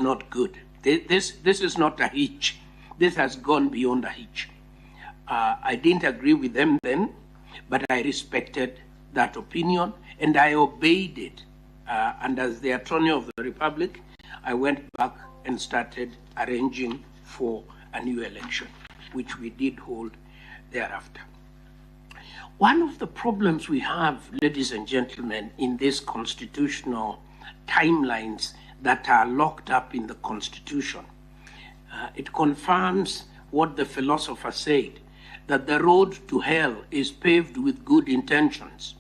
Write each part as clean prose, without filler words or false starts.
not good. This is not a hitch. This has gone beyond a hitch. I didn't agree with them then, but I respected that opinion and I obeyed it. And as the Attorney of the Republic, I went back and started arranging for a new election, which we did hold thereafter. One of the problems we have, ladies and gentlemen, in these constitutional timelines that are locked up in the Constitution, it confirms what the philosopher said, that the road to hell is paved with good intentions.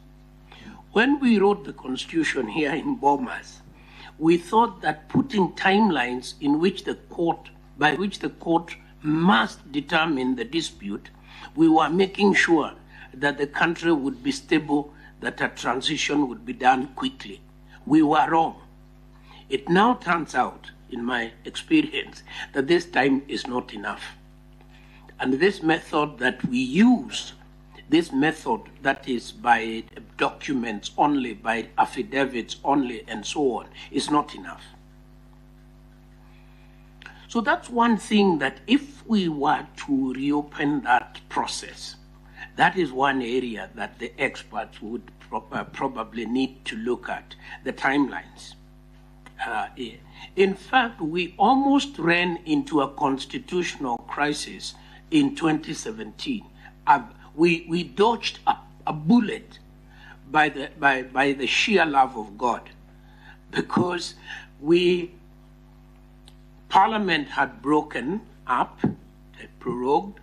When we wrote the Constitution here in Bomas, we thought that putting timelines in which by which the court must determine the dispute, we were making sure that the country would be stable, that a transition would be done quickly. We were wrong. It now turns out, in my experience, that this time is not enough. And this method that we use, this method that is by documents only, by affidavits only, and so on, is not enough. So that's one thing that if we were to reopen that process, that is one area that the experts would probably need to look at, the timelines. In fact, we almost ran into a constitutional crisis in 2017. We dodged a bullet by the sheer love of God, because Parliament had broken up, had prorogued,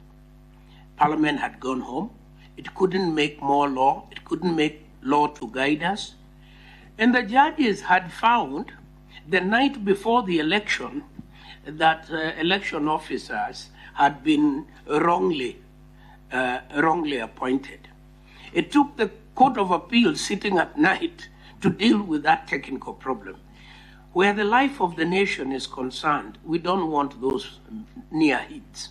Parliament had gone home, it couldn't make more law, it couldn't make law to guide us, and the judges had found the night before the election that election officers had been wrongly appointed. It took the Court of Appeal sitting at night to deal with that technical problem. Where the life of the nation is concerned, we don't want those near hits.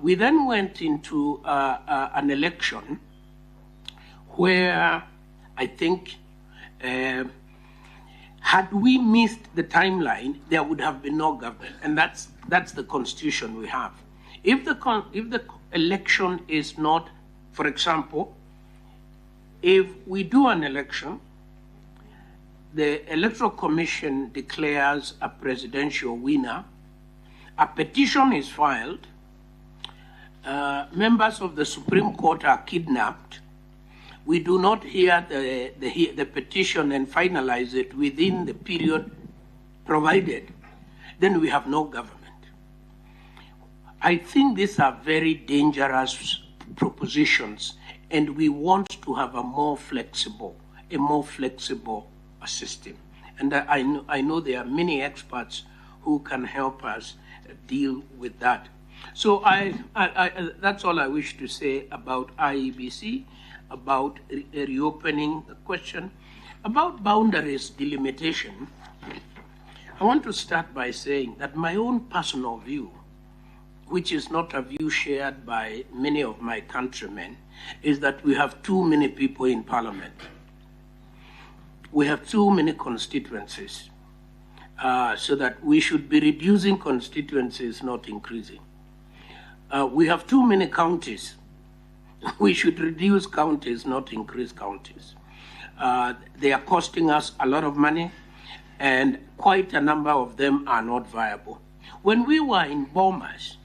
We then went into an election where I think had we missed the timeline, there would have been no government, and that's the constitution we have. If the election is not, for example, if we do an election, the Electoral Commission declares a presidential winner, a petition is filed, members of the Supreme Court are kidnapped, we do not hear the petition and finalize it within the period provided, then we have no government. I think these are very dangerous propositions, and we want to have a more flexible system. And I know there are many experts who can help us deal with that. So that's all I wish to say about IEBC, about reopening the question. About boundaries delimitation, I want to start by saying that my own personal view, which is not a view shared by many of my countrymen, is that we have too many people in Parliament. We have too many constituencies, so that we should be reducing constituencies, not increasing. We have too many counties. We should reduce counties, not increase counties. They are costing us a lot of money, and quite a number of them are not viable. When we were in Bomas,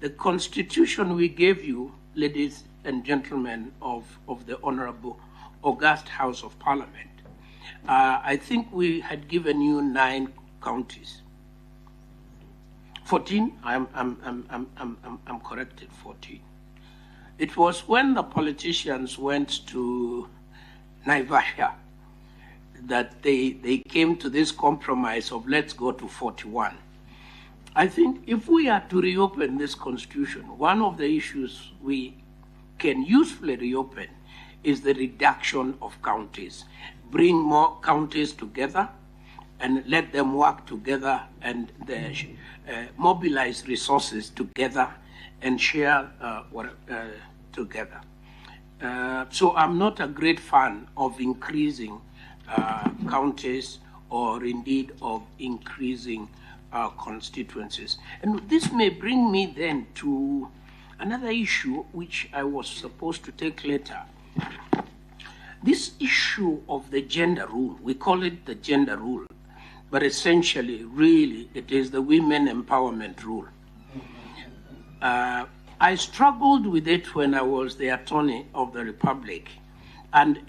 the constitution we gave you, ladies and gentlemen of the Honorable August House of Parliament, I think we had given you 9 counties. 14, I'm corrected, 14. It was when the politicians went to Naivasha that they came to this compromise of let's go to 41. I think if we are to reopen this constitution, one of the issues we can usefully reopen is the reduction of counties. Bring more counties together and let them work together and mobilize resources together and share together. So I'm not a great fan of increasing counties or indeed of increasing constituencies. And this may bring me then to another issue which I was supposed to take later. This issue of the gender rule, we call it the gender rule, but essentially, really, it is the women empowerment rule. I struggled with it when I was the Attorney of the Republic, and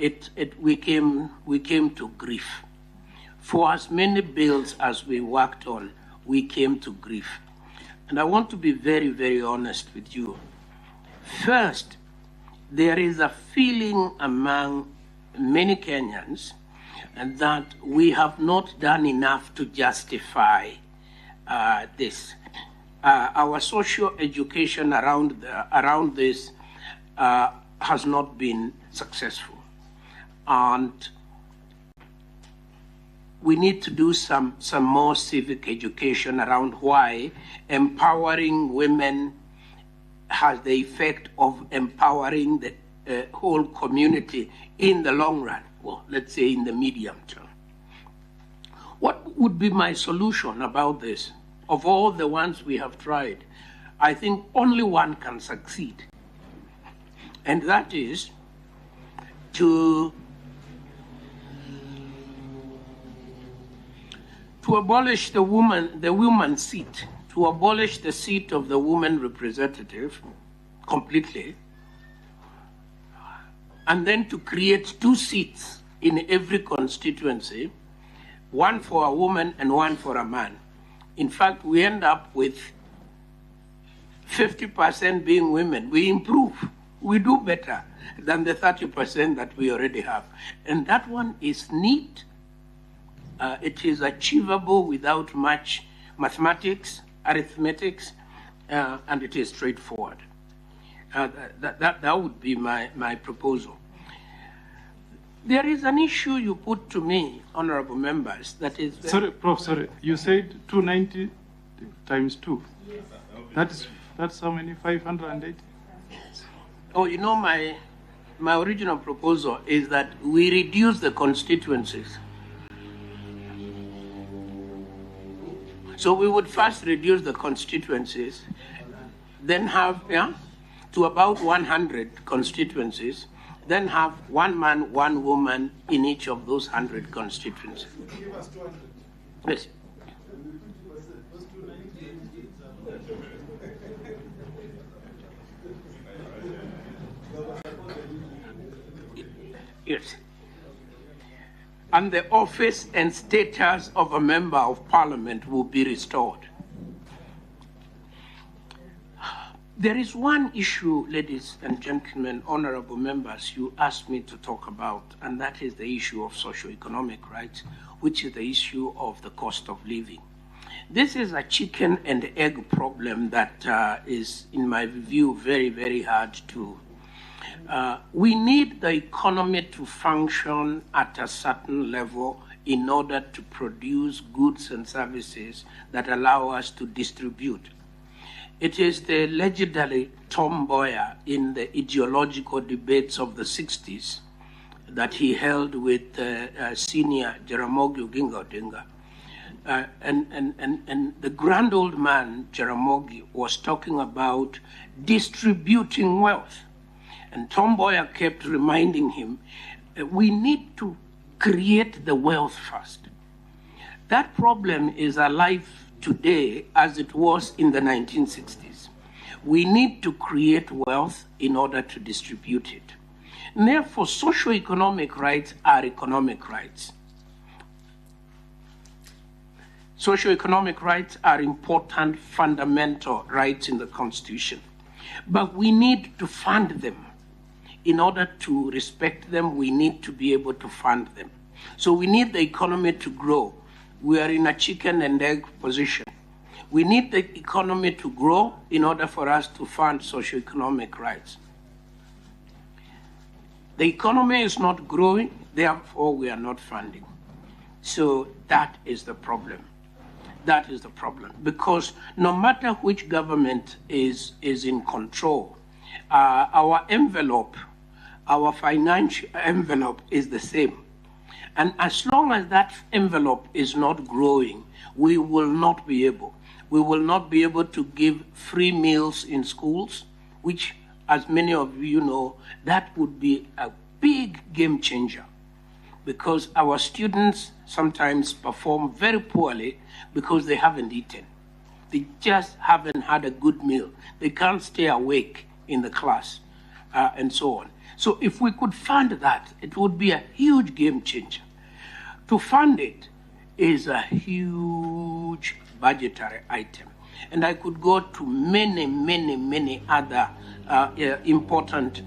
we came to grief. For as many bills as we worked on, we came to grief. And I want to be very, very honest with you. First, there is a feeling among many Kenyans and that we have not done enough to justify this. Our social education around this has not been successful. And we need to do some more civic education around why empowering women has the effect of empowering the whole community in the long run, well, let's say in the medium term. What would be my solution about this? Of all the ones we have tried, I think only one can succeed. And that is to abolish the woman seat, to abolish the seat of the woman representative completely, and then to create 2 seats in every constituency, one for a woman and one for a man. In fact, we end up with 50% being women. We improve. We do better than the 30% that we already have. And that one is neat. It is achievable without much mathematics, arithmetics, and it is straightforward. That would be my proposal. There is an issue you put to me, honorable members, that is... Sorry, Prof, sorry. You said 290 times 2. That's how many? 580? Oh, you know, my original proposal is that we reduce the constituencies. So we would first reduce the constituencies, then have, to about 100 constituencies, then have 1 man, 1 woman in each of those 100 constituencies. Give us 200. Yes. Yes. And the office and status of a member of parliament will be restored. There is one issue, ladies and gentlemen, honorable members, you asked me to talk about, and that is the issue of socio-economic rights, which is the issue of the cost of living. This is a chicken and egg problem that is, in my view, very, very hard to. We need the economy to function at a certain level in order to produce goods and services that allow us to distribute. It is the legendary Tom Mboya in the ideological debates of the 60s that he held with senior Jaramogi Oginga Odinga. And the grand old man, Jaramogi, was talking about distributing wealth. And Tom Mboya kept reminding him, we need to create the wealth first. That problem is alive today as it was in the 1960s. We need to create wealth in order to distribute it. And therefore, socio-economic rights are economic rights. Socio-economic rights are important, fundamental rights in the Constitution. But we need to fund them. In order to respect them, we need to be able to fund them. So we need the economy to grow. We are in a chicken and egg position. We need the economy to grow in order for us to fund socio-economic rights. The economy is not growing, therefore we are not funding. So that is the problem. That is the problem. Because no matter which government is in control, our envelope, our financial envelope is the same. And as long as that envelope is not growing, we will not be able. We will not be able to give free meals in schools, which, as many of you know, that would be a big game changer, because our students sometimes perform very poorly because they haven't eaten. They just haven't had a good meal. They can't stay awake in the class, and so on. So if we could fund that, it would be a huge game changer. To fund it is a huge budgetary item. And I could go to many other important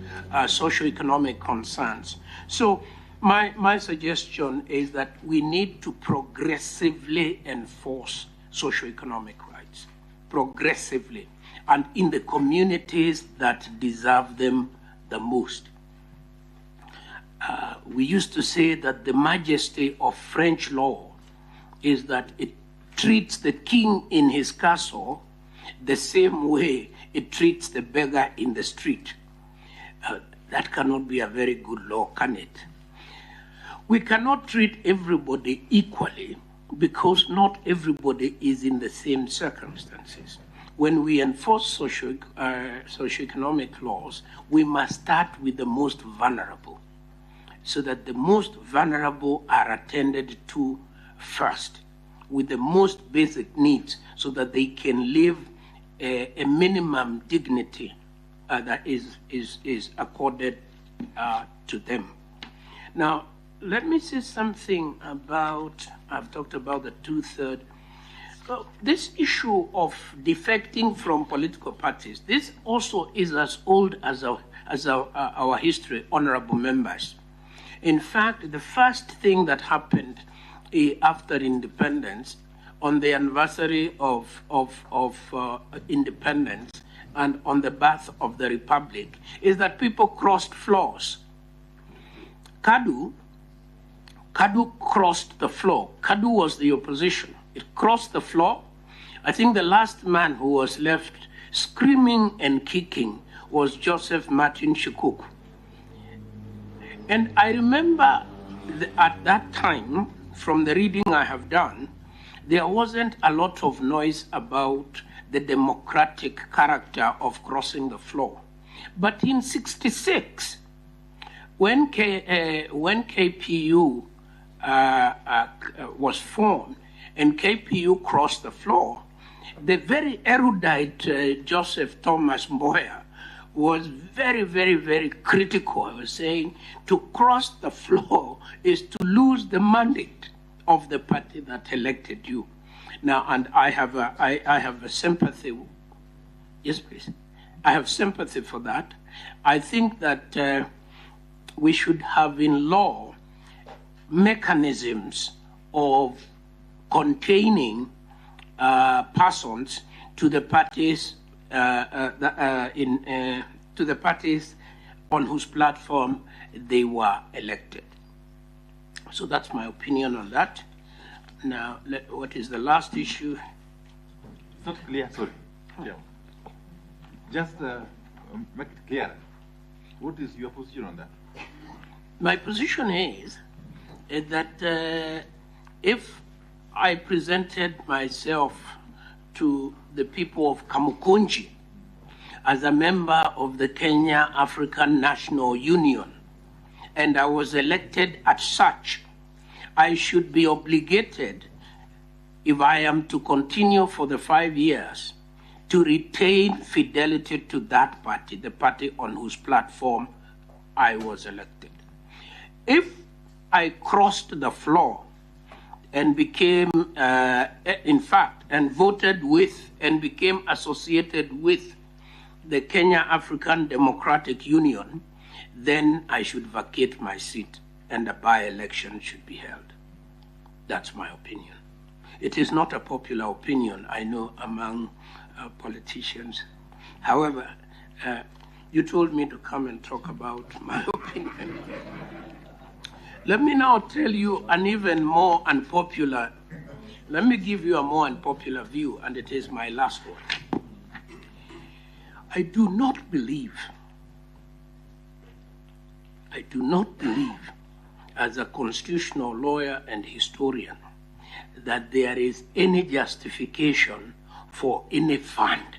socio-economic concerns. So my suggestion is that we need to progressively enforce socio-economic rights, progressively, and in the communities that deserve them the most. We used to say that the majesty of French law is that it treats the king in his castle the same way it treats the beggar in the street. That cannot be a very good law, can it? We cannot treat everybody equally because not everybody is in the same circumstances. When we enforce socio-economic laws, we must start with the most vulnerable, so that the most vulnerable are attended to first, with the most basic needs, so that they can live a minimum dignity that is accorded to them. Now, let me say something about, I've talked about the two-thirds. So this issue of defecting from political parties, this also is as old as our history, honorable members. In fact, the first thing that happened after independence, on the anniversary of independence and on the birth of the Republic, is that people crossed floors. Kadu crossed the floor. Kadu was the opposition. It crossed the floor. I think the last man who was left screaming and kicking was Joseph Martin Shikuku. And I remember at that time, from the reading I have done, there wasn't a lot of noise about the democratic character of crossing the floor. But in '66, when KPU was formed and KPU crossed the floor, the very erudite Joseph Thomas Mboya was very critical. He was saying to cross the floor is to lose the mandate of the party that elected you. Now, and I have a sympathy. Yes, please. I have sympathy for that. I think that we should have in law mechanisms of containing persons to the parties to the parties on whose platform they were elected. So that's my opinion on that. Now, what is the last issue? It's not clear, sorry. Yeah. Just make it clear. What is your position on that? My position is that if I presented myself to the people of Kamukunji as a member of the Kenya African National Union, and I was elected as such, I should be obligated, if I am to continue for the 5 years, to retain fidelity to that party, the party on whose platform I was elected. If I crossed the floor and became, in fact, and voted with and became associated with the Kenya African Democratic Union, then I should vacate my seat and a by-election should be held. That's my opinion. It is not a popular opinion, I know, among politicians. However, you told me to come and talk about my opinion. Let me now tell you an even more unpopular, let me give you a more unpopular view, and it is my last one. I do not believe, as a constitutional lawyer and historian, that there is any justification for any fund.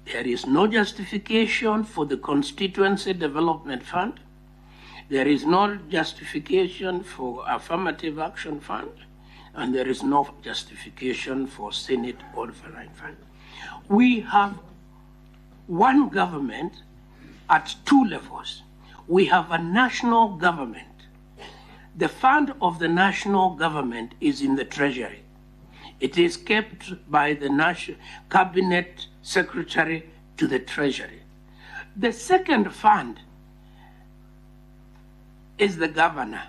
There is no justification for the Constituency Development Fund. There is no justification for Affirmative Action Fund, and there is no justification for Senate Oversight Fund. We have one government at two levels. We have a national government. The fund of the national government is in the Treasury. It is kept by the National Cabinet Secretary to the Treasury. The second fund is the governor,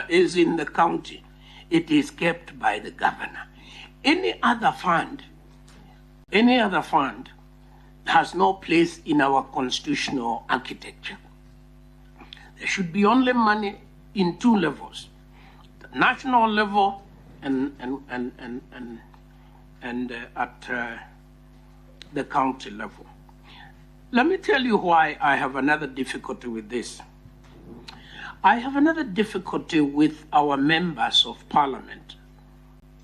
is in the county. It is kept by the governor. Any other fund has no place in our constitutional architecture. There should be only money in two levels, the national level and at the county level. Let me tell you why I have another difficulty with this. I have another difficulty with our members of parliament,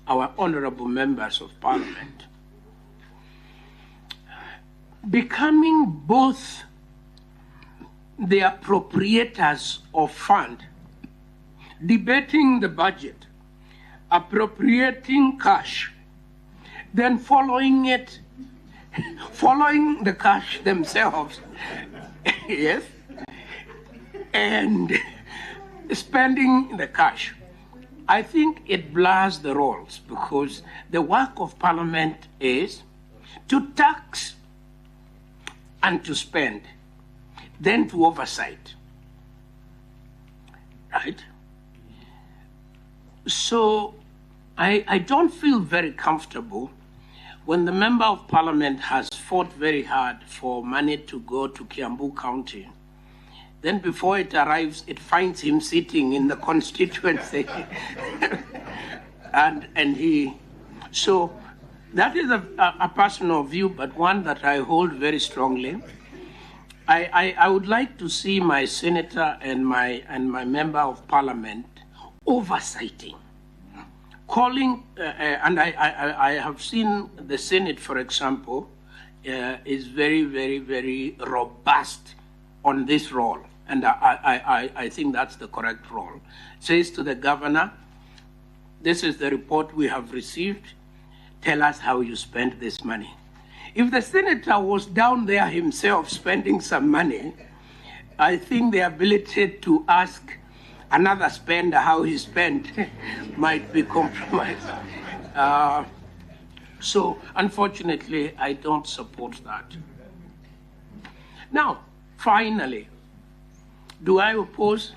our honorable members of parliament, becoming both the appropriators of fund, debating the budget, appropriating cash, then following the cash themselves, yes, and spending the cash. I think it blurs the roles, because the work of parliament is to tax and to spend, then to oversight, right? So I don't feel very comfortable when the member of parliament has fought very hard for money to go to Kiambu County. Then before it arrives, it finds him sitting in the constituency. So that is a personal view, but one that I hold very strongly. I would like to see my senator and my member of parliament oversighting, calling, and I have seen the Senate, for example, is very, very, very robust on this role. And I think that's the correct role. Says to the governor, this is the report we have received. Tell us how you spent this money. If the senator was down there himself spending some money, I think the ability to ask another spender how he spent might be compromised. So unfortunately, I don't support that. Now, finally, do I oppose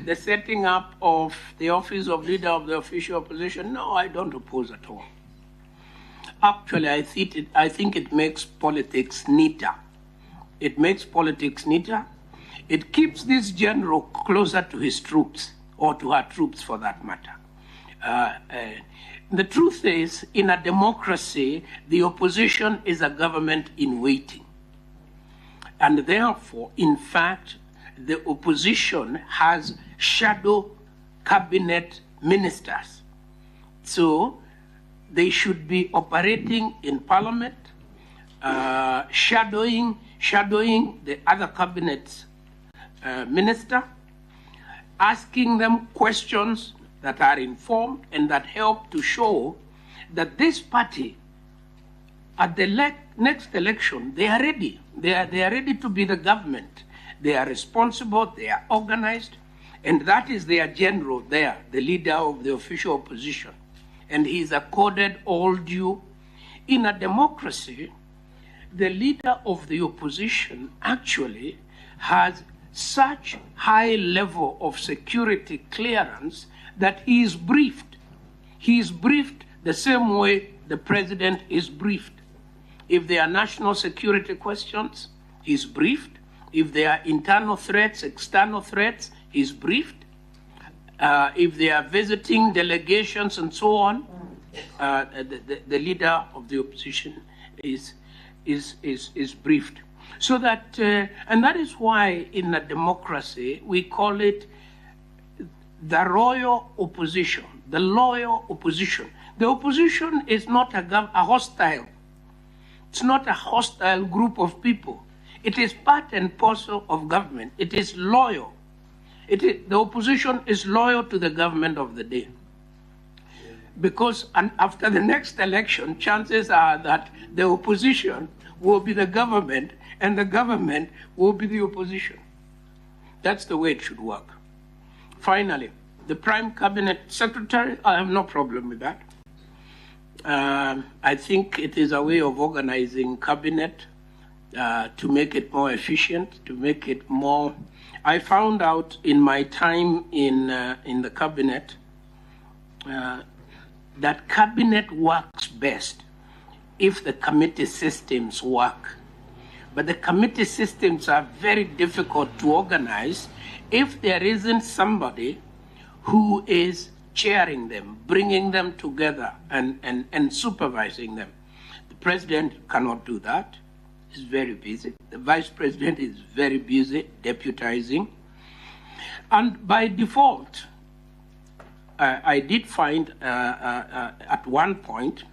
the setting up of the office of leader of the official opposition? No, I don't oppose at all. Actually, I think it makes politics neater. It makes politics neater. It keeps this general closer to his troops, or to her troops for that matter. The truth is, in a democracy, the opposition is a government in waiting. And therefore, in fact, the opposition has shadow cabinet ministers. So they should be operating in parliament, shadowing the other cabinet minister, asking them questions that are informed and that help to show that this party, at the next election, they are ready. They are ready to be the government. They are responsible, they are organized, and that is their general there, the leader of the official opposition. And he is accorded all due. In a democracy, the leader of the opposition actually has such high level of security clearance that he is briefed. He is briefed the same way the president is briefed. If there are national security questions, he is briefed. If there are internal threats, external threats, he is briefed. If they are visiting delegations and so on, the leader of the opposition is briefed. So that, and that is why in a democracy we call it the royal opposition, the loyal opposition. The opposition is not a hostile. It's not a hostile group of people. It is part and parcel of government. It is loyal. The opposition is loyal to the government of the day. Because after the next election, chances are that the opposition will be the government and the government will be the opposition. That's the way it should work. Finally, the Prime Cabinet Secretary, I have no problem with that. I think it is a way of organizing cabinet to make it more efficient, to make it more... I found out in my time in the cabinet that cabinet works best if the committee systems work. But the committee systems are very difficult to organize if there isn't somebody who is chairing them, bringing them together and supervising them. The president cannot do that. He's very busy. The vice president is very busy deputizing. And by default, I did find at one point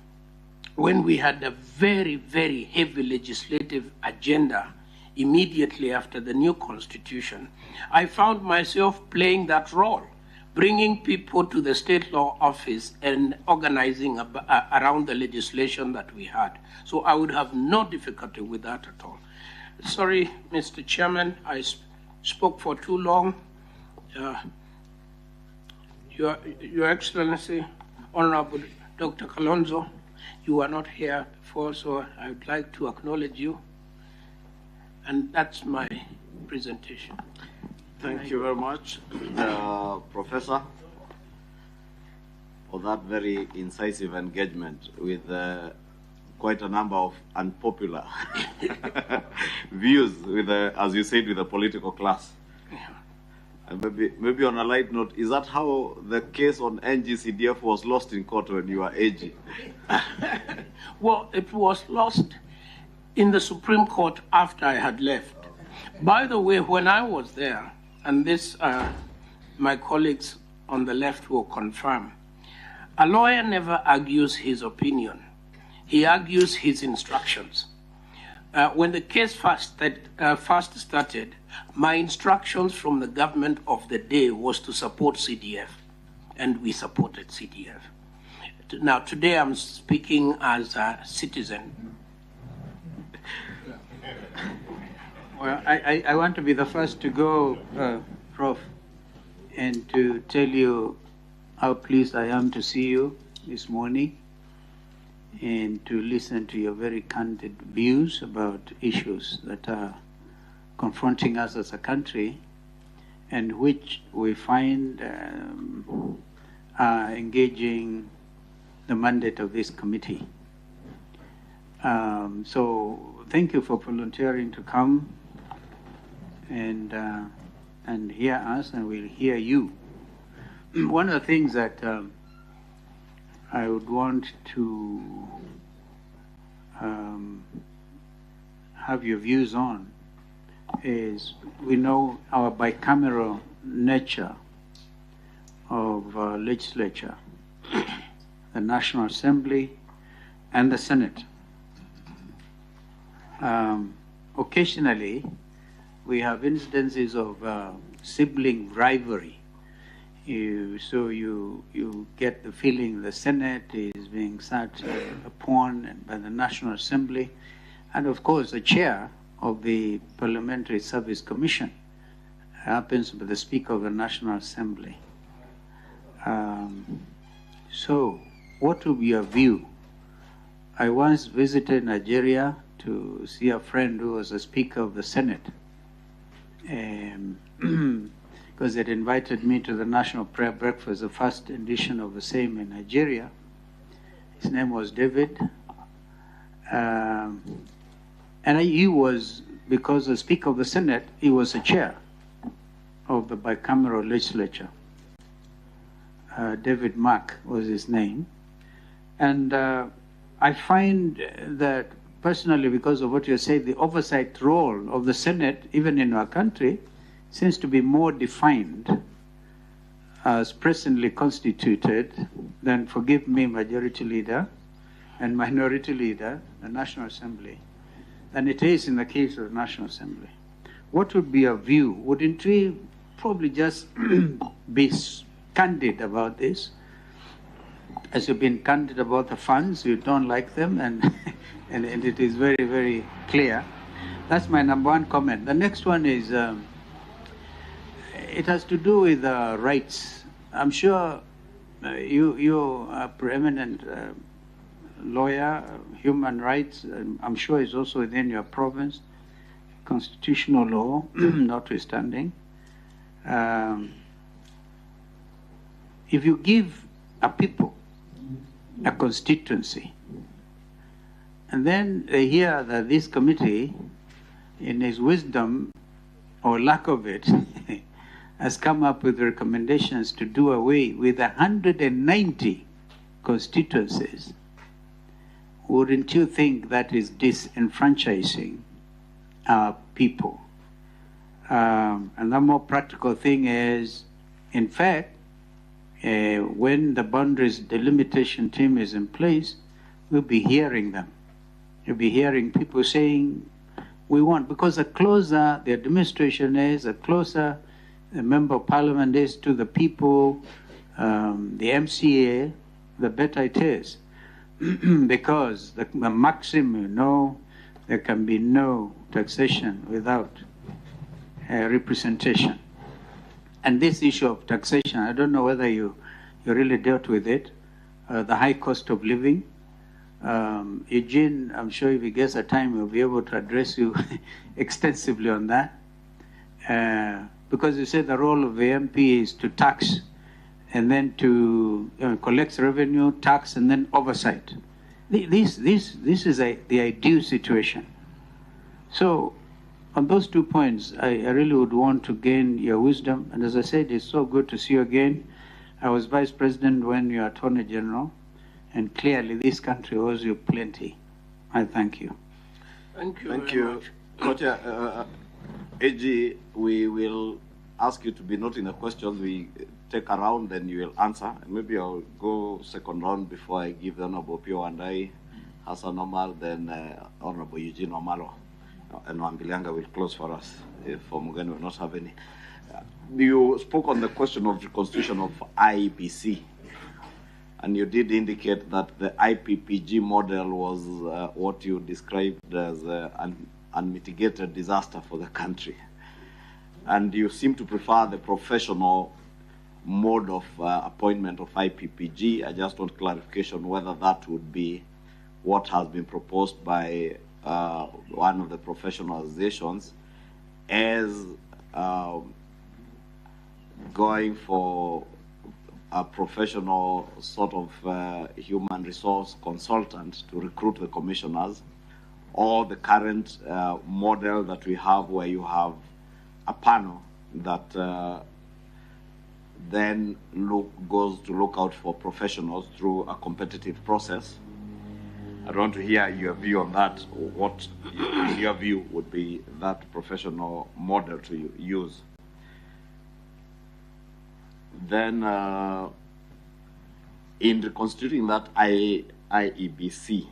when we had a very, very heavy legislative agenda immediately after the new constitution, I found myself playing that role, bringing people to the state law office and organizing around the legislation that we had. So I would have no difficulty with that at all. Sorry, Mr. Chairman, I spoke for too long. Your Excellency, Honorable Dr. Kalonzo, you were not here before, so I would like to acknowledge you. And that's my presentation. Thank you very much, Professor, for that very incisive engagement with quite a number of unpopular views, with as you said, with the political class. Yeah. And maybe on a light note, is that how the case on NGCDF was lost in court when you were AG? Well, it was lost in the Supreme Court after I had left. By the way, when I was there, and this my colleagues on the left will confirm, a lawyer never argues his opinion. He argues his instructions. When the case first started, my instructions from the government of the day was to support CDF, and we supported CDF. Now, today I'm speaking as a citizen. Well, I want to be the first to go, Prof, and to tell you how pleased I am to see you this morning and to listen to your very candid views about issues that are confronting us as a country and which we find are engaging the mandate of this committee. So thank you for volunteering to come and hear us, and we'll hear you. One of the things that I would want to have your views on is, we know our bicameral nature of legislature, the National Assembly and the Senate. Occasionally, we have instances of sibling rivalry. So you get the feeling the Senate is being sat upon by the National Assembly, and of course the chair of the Parliamentary Service Commission happens to be the Speaker of the National Assembly. So what would be your view? I once visited Nigeria to see a friend who was a Speaker of the Senate, because they'd invited me to the National Prayer Breakfast, the first edition of the same in Nigeria. His name was David. And he was, because the Speaker of the Senate, he was the chair of the bicameral legislature. David Mark was his name. And I find that personally, because of what you said, the oversight role of the Senate, even in our country, seems to be more defined as presently constituted than, forgive me, Majority Leader and Minority Leader, the National Assembly, than it is in the case of the National Assembly. What would be your view? Wouldn't we probably just be candid about this? As you've been candid about the funds, you don't like them, and, and it is very, very clear. That's my number one comment. The next one is, it has to do with rights. I'm sure you are a preeminent lawyer, human rights, I'm sure is also within your province, constitutional law notwithstanding. If you give a people a constituency, and then they hear that this committee, in its wisdom or lack of it, has come up with recommendations to do away with 190 constituencies, wouldn't you think that is disenfranchising our people? And the more practical thing is, in fact, when the boundaries delimitation team is in place, we'll be hearing them. You'll be hearing people saying, we want, because the closer the administration is, the closer the member of parliament is to the people, the MCA, the better it is. Because the maxim, you know, there can be no taxation without representation. And this issue of taxation, I don't know whether you really dealt with it, the high cost of living. Eugene, I'm sure if he gets a time, he'll be able to address you extensively on that. Because you said the role of the MP is to tax and then to collect revenue, tax, and then oversight. This is the ideal situation. So on those 2 points, I really would want to gain your wisdom. And as I said, it's so good to see you again. I was Vice President when you were Attorney General, and clearly this country owes you plenty. I thank you. Thank you. Thank very you. much. Kocha, AG, we will ask you to be noting the questions we take around, then you will answer. And maybe I'll go second round before I give the Honorable Pio Wandai, Hassan Omar, then Honorable Eugene Omaro. And Wambilianga will close for us if Mugeni will not have any. You spoke on the question of the constitution of IEBC, and you did indicate that the IPPG model was what you described as an unmitigated disaster for the country. And you seem to prefer the professional mode of appointment of IPPG. I just want clarification whether that would be what has been proposed by one of the professional organizations as going for a professional sort of human resource consultant to recruit the commissioners, or the current model that we have where you have a panel that then goes to look out for professionals through a competitive process. I want to hear your view on that. What, in your view, would be that professional model to use? Then, in reconstituting that IEBC,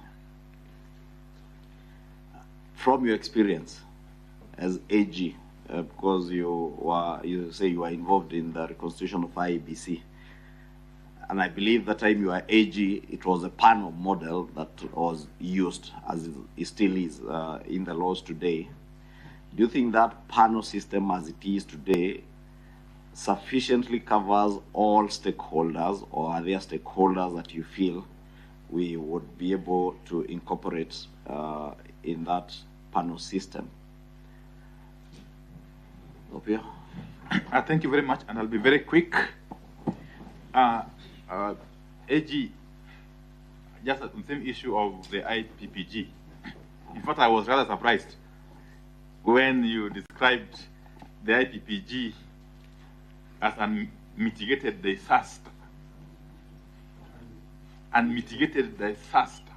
from your experience as AG, because you say you are involved in the reconstitution of IEBC, and I believe the time you were AG, it was a panel model that was used, as it still is in the laws today. Do you think that panel system as it is today sufficiently covers all stakeholders, or are there stakeholders that you feel we would be able to incorporate in that panel system? Opia? Thank you very much, and I'll be very quick. AG, just on the same issue of the IPPG. In fact, I was rather surprised when you described the IPPG as unmitigated disaster. Unmitigated disaster,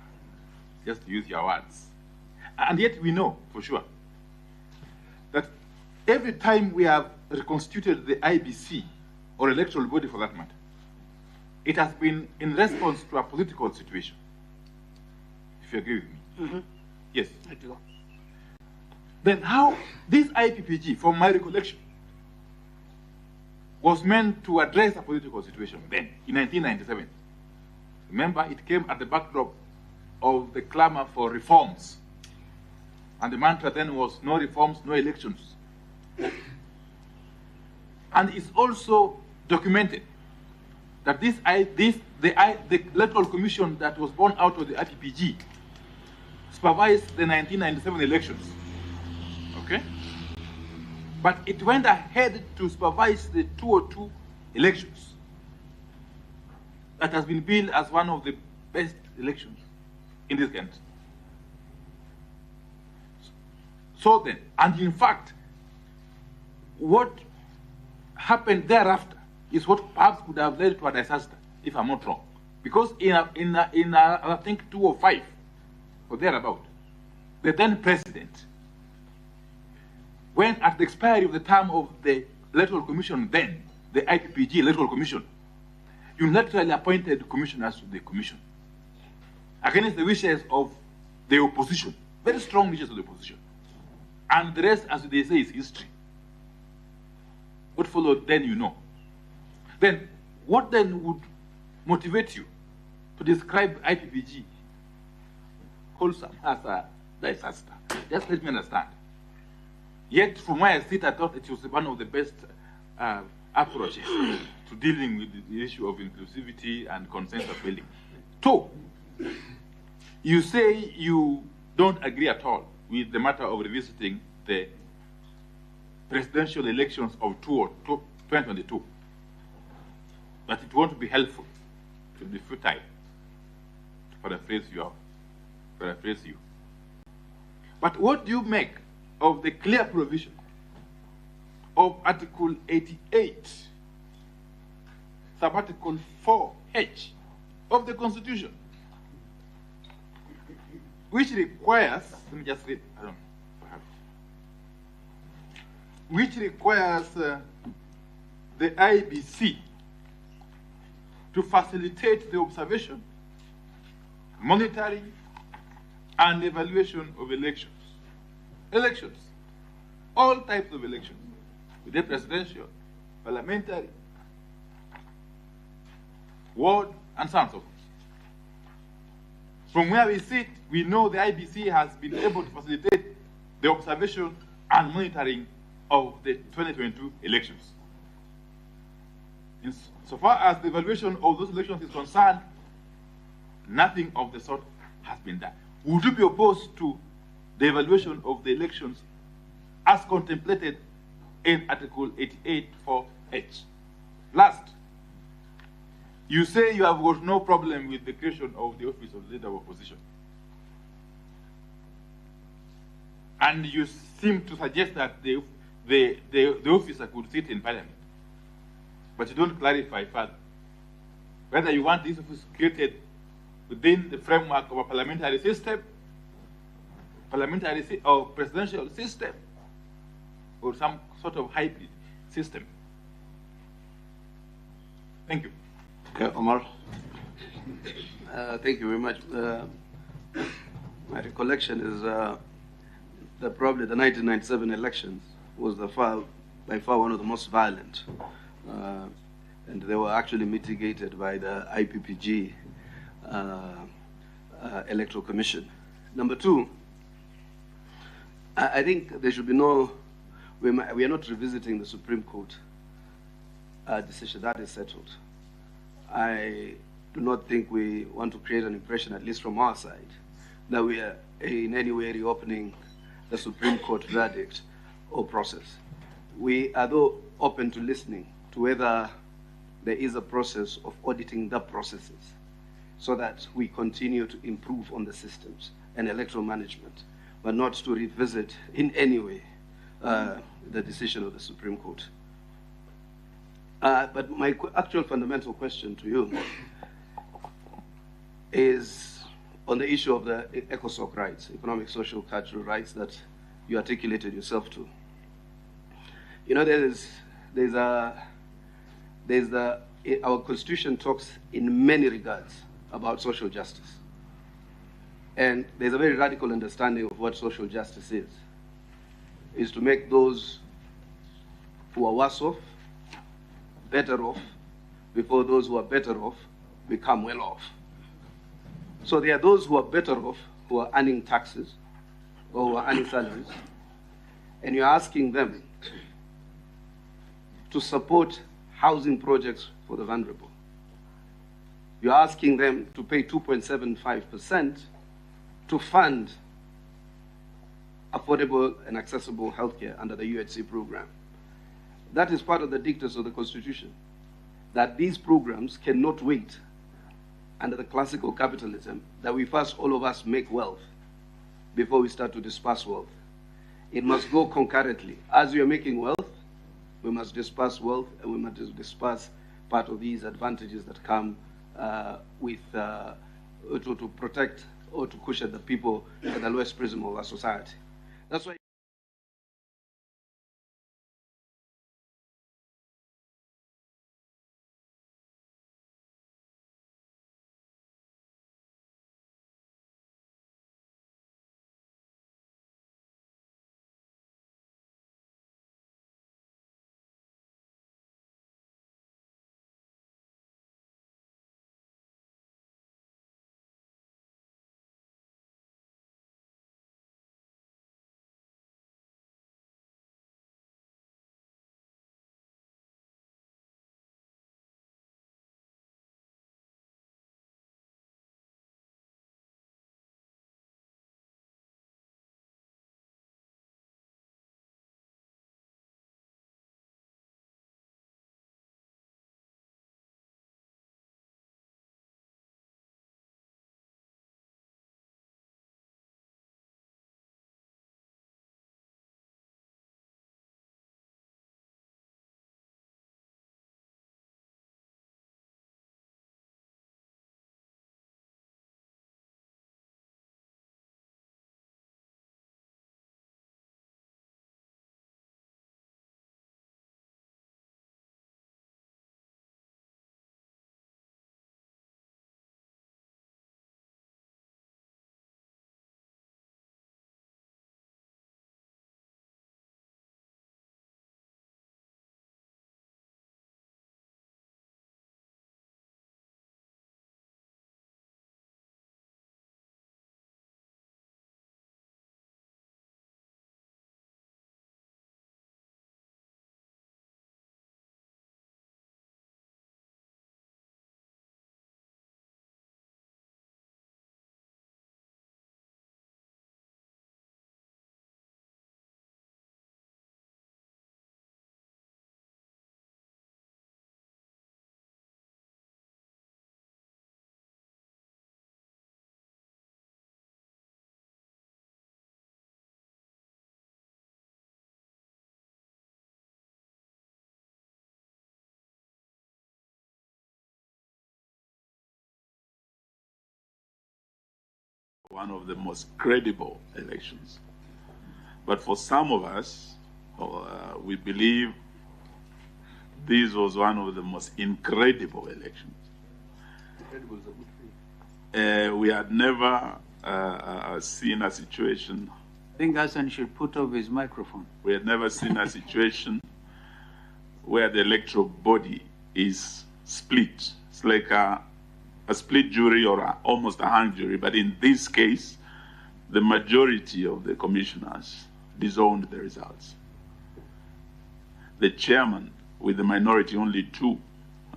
just to use your words. And yet we know for sure that every time we have reconstituted the IBC, or electoral body for that matter, it has been in response to a political situation. If you agree with me. Mm-hmm. Yes. I do. Then how this IPPG, from my recollection, was meant to address a political situation then, in 1997. Remember, it came at the backdrop of the clamor for reforms. And the mantra then was no reforms, no elections. And it's also documented that the Electoral Commission that was born out of the IPPG supervised the 1997 elections. Okay? But it went ahead to supervise the 2002 elections. That has been billed as one of the best elections in this country. So then, and in fact, what happened thereafter is what perhaps could have led to a disaster, if I'm not wrong. Because in I think 2005, or thereabout, the then president, when at the expiry of the term of the Electoral Commission then, the IPPG Electoral Commission, unilaterally appointed commissioners to the commission against the wishes of the opposition, very strong wishes of the opposition. And the rest, as they say, is history. What followed then, you know. Then, what then would motivate you to describe IPPG wholesome as a disaster? Just let me understand. Yet, from where I sit, I thought it was one of the best approaches to dealing with the issue of inclusivity and consensus building. Two, you say you don't agree at all with the matter of revisiting the presidential elections of 2022. But it won't be helpful. It will be futile, to paraphrase you. But what do you make of the clear provision of Article 88, Sub-Article 4H of the Constitution, which requires, let me just read, which requires the IBC to facilitate the observation, monitoring, and evaluation of elections. Elections. All types of elections. Whether presidential, parliamentary, ward, and so on and so forth. From where we sit, we know the IBC has been able to facilitate the observation and monitoring of the 2022 elections. So far as the evaluation of those elections is concerned, nothing of the sort has been done. Would you be opposed to the evaluation of the elections as contemplated in Article 88 4H? Last, you say you have got no problem with the creation of the office of leader of opposition. And you seem to suggest that the officer could sit in Parliament. But you don't clarify further whether you want this office created within the framework of a parliamentary system, or presidential system, or some sort of hybrid system. Thank you. Okay, Omar. Thank you very much. My recollection is that probably the 1997 elections was by far one of the most violent, and they were actually mitigated by the IPPG Electoral Commission. Number two, I think there should be we are not revisiting the Supreme Court decision. That is settled. I do not think we want to create an impression, at least from our side, that we are in any way reopening the Supreme Court verdict or process. We are, though, open to listening to whether there is a process of auditing the processes so that we continue to improve on the systems and electoral management, but not to revisit in any way the decision of the Supreme Court. But my actual fundamental question to you is, on the issue of the ECOSOC rights, economic, social, cultural rights that you articulated yourself to. You know, our Constitution talks in many regards about social justice. And there's a very radical understanding of what social justice is to make those who are worse off better off before those who are better off become well off. So there are those who are better off who are earning taxes or who are earning salaries, and you're asking them to support housing projects for the vulnerable. You're asking them to pay 2.75% to fund affordable and accessible healthcare under the UHC program. That is part of the dictates of the Constitution, that these programs cannot wait under the classical capitalism, that we first, all of us, make wealth before we start to disperse wealth. It must go concurrently. As we are making wealth, we must disperse wealth, and we must disperse part of these advantages that come to protect or to cushion the people at the lowest prism of our society. That's why. One of the most credible elections. But for some of us, we believe this was one of the most incredible elections. Incredible is a good thing. We had never seen a situation. I think Hassan should put off his microphone. We had never seen a situation where the electoral body is split. It's like a split jury or almost a hung jury, but in this case, the majority of the commissioners disowned the results. The chairman, with the minority, only 2,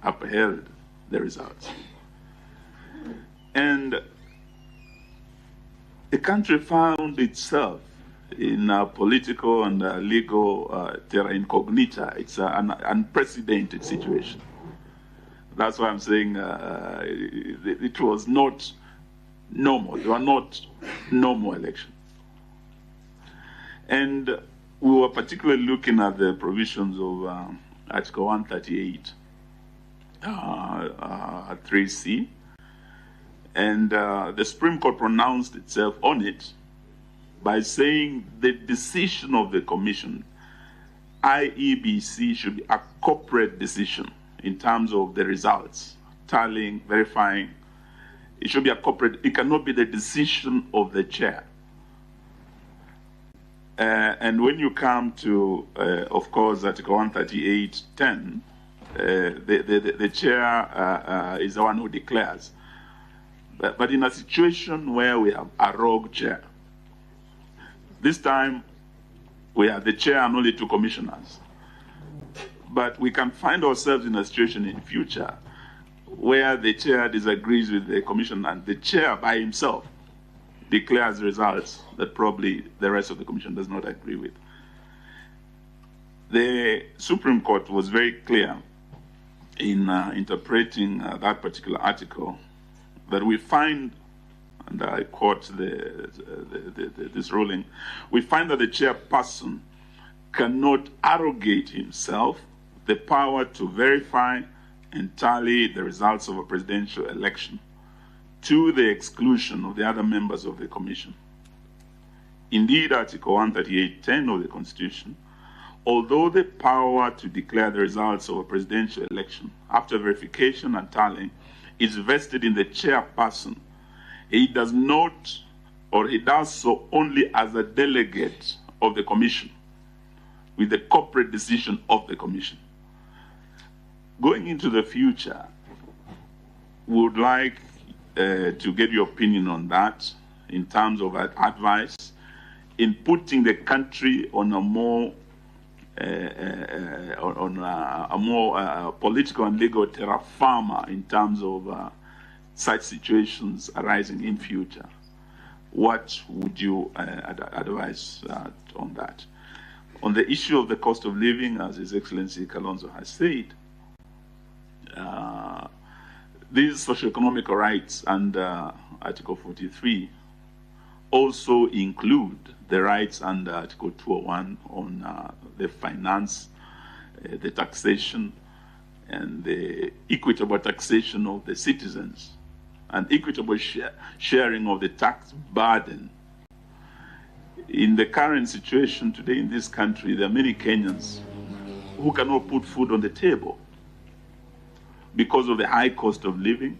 upheld the results. And the country found itself in a political and legal terra incognita. It's an unprecedented situation. That's why I'm saying it was not normal. They were not normal elections. And we were particularly looking at the provisions of Article 138, 3C. And the Supreme Court pronounced itself on it by saying the decision of the commission, IEBC, should be a corporate decision in terms of the results, tallying, verifying. It should be a corporate, it cannot be the decision of the chair. And when you come to, of course, Article 138.10, the chair is the one who declares. But in a situation where we have a rogue chair, this time we have the chair and only 2 commissioners. But we can find ourselves in a situation in future where the chair disagrees with the commission and the chair by himself declares results that probably the rest of the commission does not agree with. The Supreme Court was very clear in interpreting that particular article that we find, and I quote this ruling, we find that the chairperson cannot arrogate himself the power to verify and tally the results of a presidential election to the exclusion of the other members of the commission. Indeed, Article 138.10 of the Constitution, although the power to declare the results of a presidential election after verification and tallying is vested in the chairperson, he does not, or he does so only as a delegate of the commission with the corporate decision of the commission. Going into the future, we would like to get your opinion on that in terms of advice in putting the country on a more political and legal terra firma in terms of such situations arising in future. What would you advise on that? On the issue of the cost of living, as His Excellency Kalonzo has said, these socio-economic rights under Article 43 also include the rights under Article 201 on the finance, the taxation, and the equitable taxation of the citizens, and equitable sharing of the tax burden. In the current situation today in this country, there are many Kenyans who cannot put food on the table because of the high cost of living,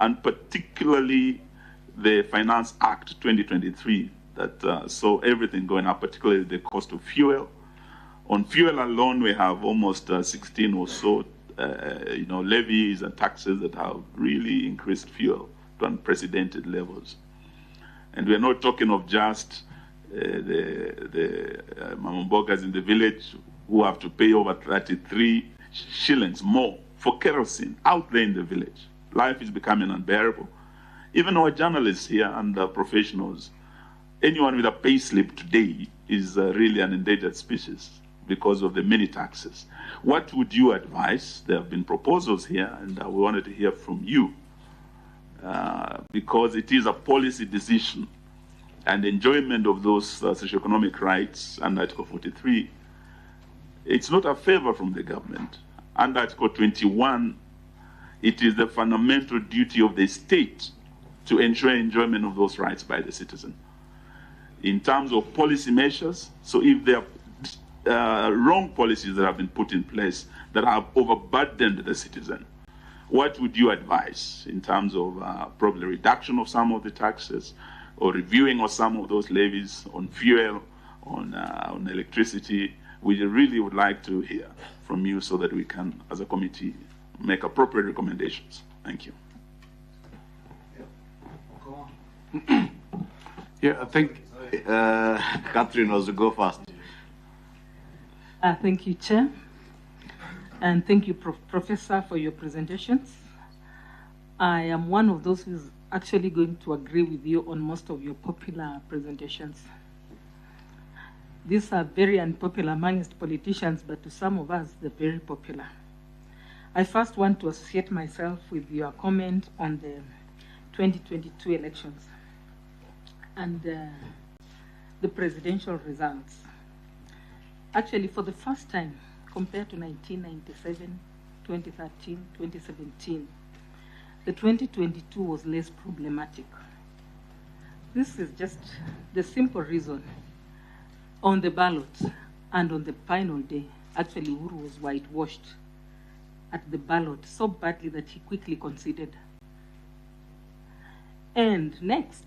and particularly the Finance Act 2023 that saw everything going up, particularly the cost of fuel. On fuel alone, we have almost 16 or so levies and taxes that have really increased fuel to unprecedented levels. And we're not talking of just the mamambogas in the village who have to pay over 33 shillings more for kerosene out there in the village. Life is becoming unbearable. Even our journalists here and professionals, anyone with a pay slip today is really an endangered species because of the many taxes. What would you advise? There have been proposals here, and we wanted to hear from you because it is a policy decision, and enjoyment of those socio-economic rights under Article 43, it's not a favor from the government. Under Article 21, it is the fundamental duty of the state to ensure enjoyment of those rights by the citizen. In terms of policy measures, so if there are wrong policies that have been put in place that have overburdened the citizen, what would you advise in terms of probably reduction of some of the taxes or reviewing of some of those levies on fuel, on electricity? We really would like to hear from you so that we can, as a committee, make appropriate recommendations. Thank you. Go on. Yeah, I think Catherine was to go first. Thank you, Chair. And thank you, Professor, for your presentations. I am one of those who is actually going to agree with you on most of your popular presentations. These are very unpopular amongst politicians, but to some of us, they're very popular. I first want to associate myself with your comment on the 2022 elections and the presidential results. Actually, for the first time, compared to 1997, 2013, 2017, the 2022 was less problematic. This is just the simple reason. On the ballot and on the final day, actually Uhuru was whitewashed at the ballot so badly that he quickly conceded. And next,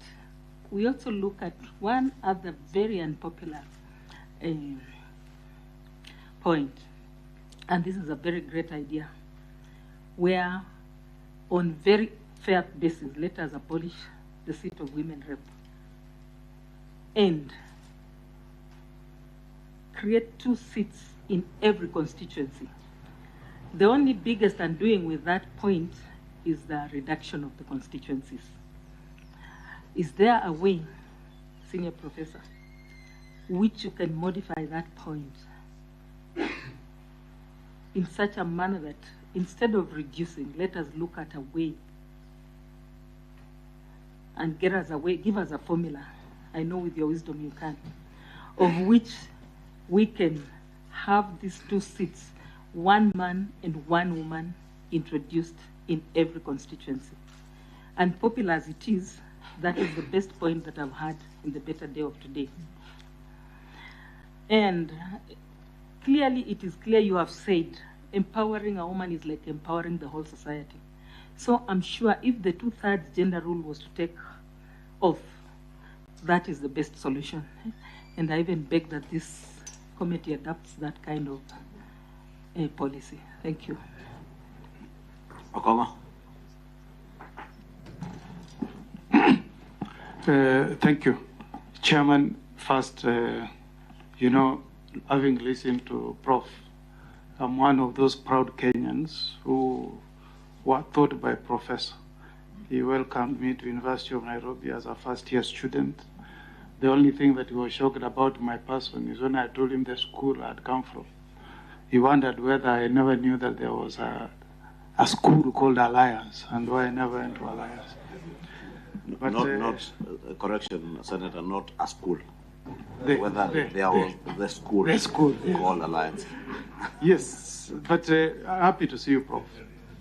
we also look at one other very unpopular point, and this is a very great idea, where on very fair basis, let us abolish the seat of women rep and create 2 seats in every constituency. The only biggest undoing with that point is the reduction of the constituencies. Is there a way, Senior Professor, which you can modify that point in such a manner that instead of reducing, let us look at a way and give us a formula, I know with your wisdom you can, of which we can have these 2 seats, 1 man and 1 woman, introduced in every constituency. And popular as it is, that is the best point that I've had in the better day of today. And clearly, it is clear you have said empowering a woman is like empowering the whole society. So I'm sure if the 2/3 gender rule was to take off, that is the best solution. And I even beg that this committee adopts that kind of policy. Thank you. Okoma. Thank you. Chairman, first, having listened to Prof, I'm one of those proud Kenyans who were taught by Professor. He welcomed me to University of Nairobi as a first-year student. The only thing that he was shocked about my person is when I told him the school I'd come from. He wondered whether I never knew that there was a school called Alliance and why I never went to Alliance. But, correction, Senator, not a school. There was the school called Alliance. Yes, but happy to see you, Prof.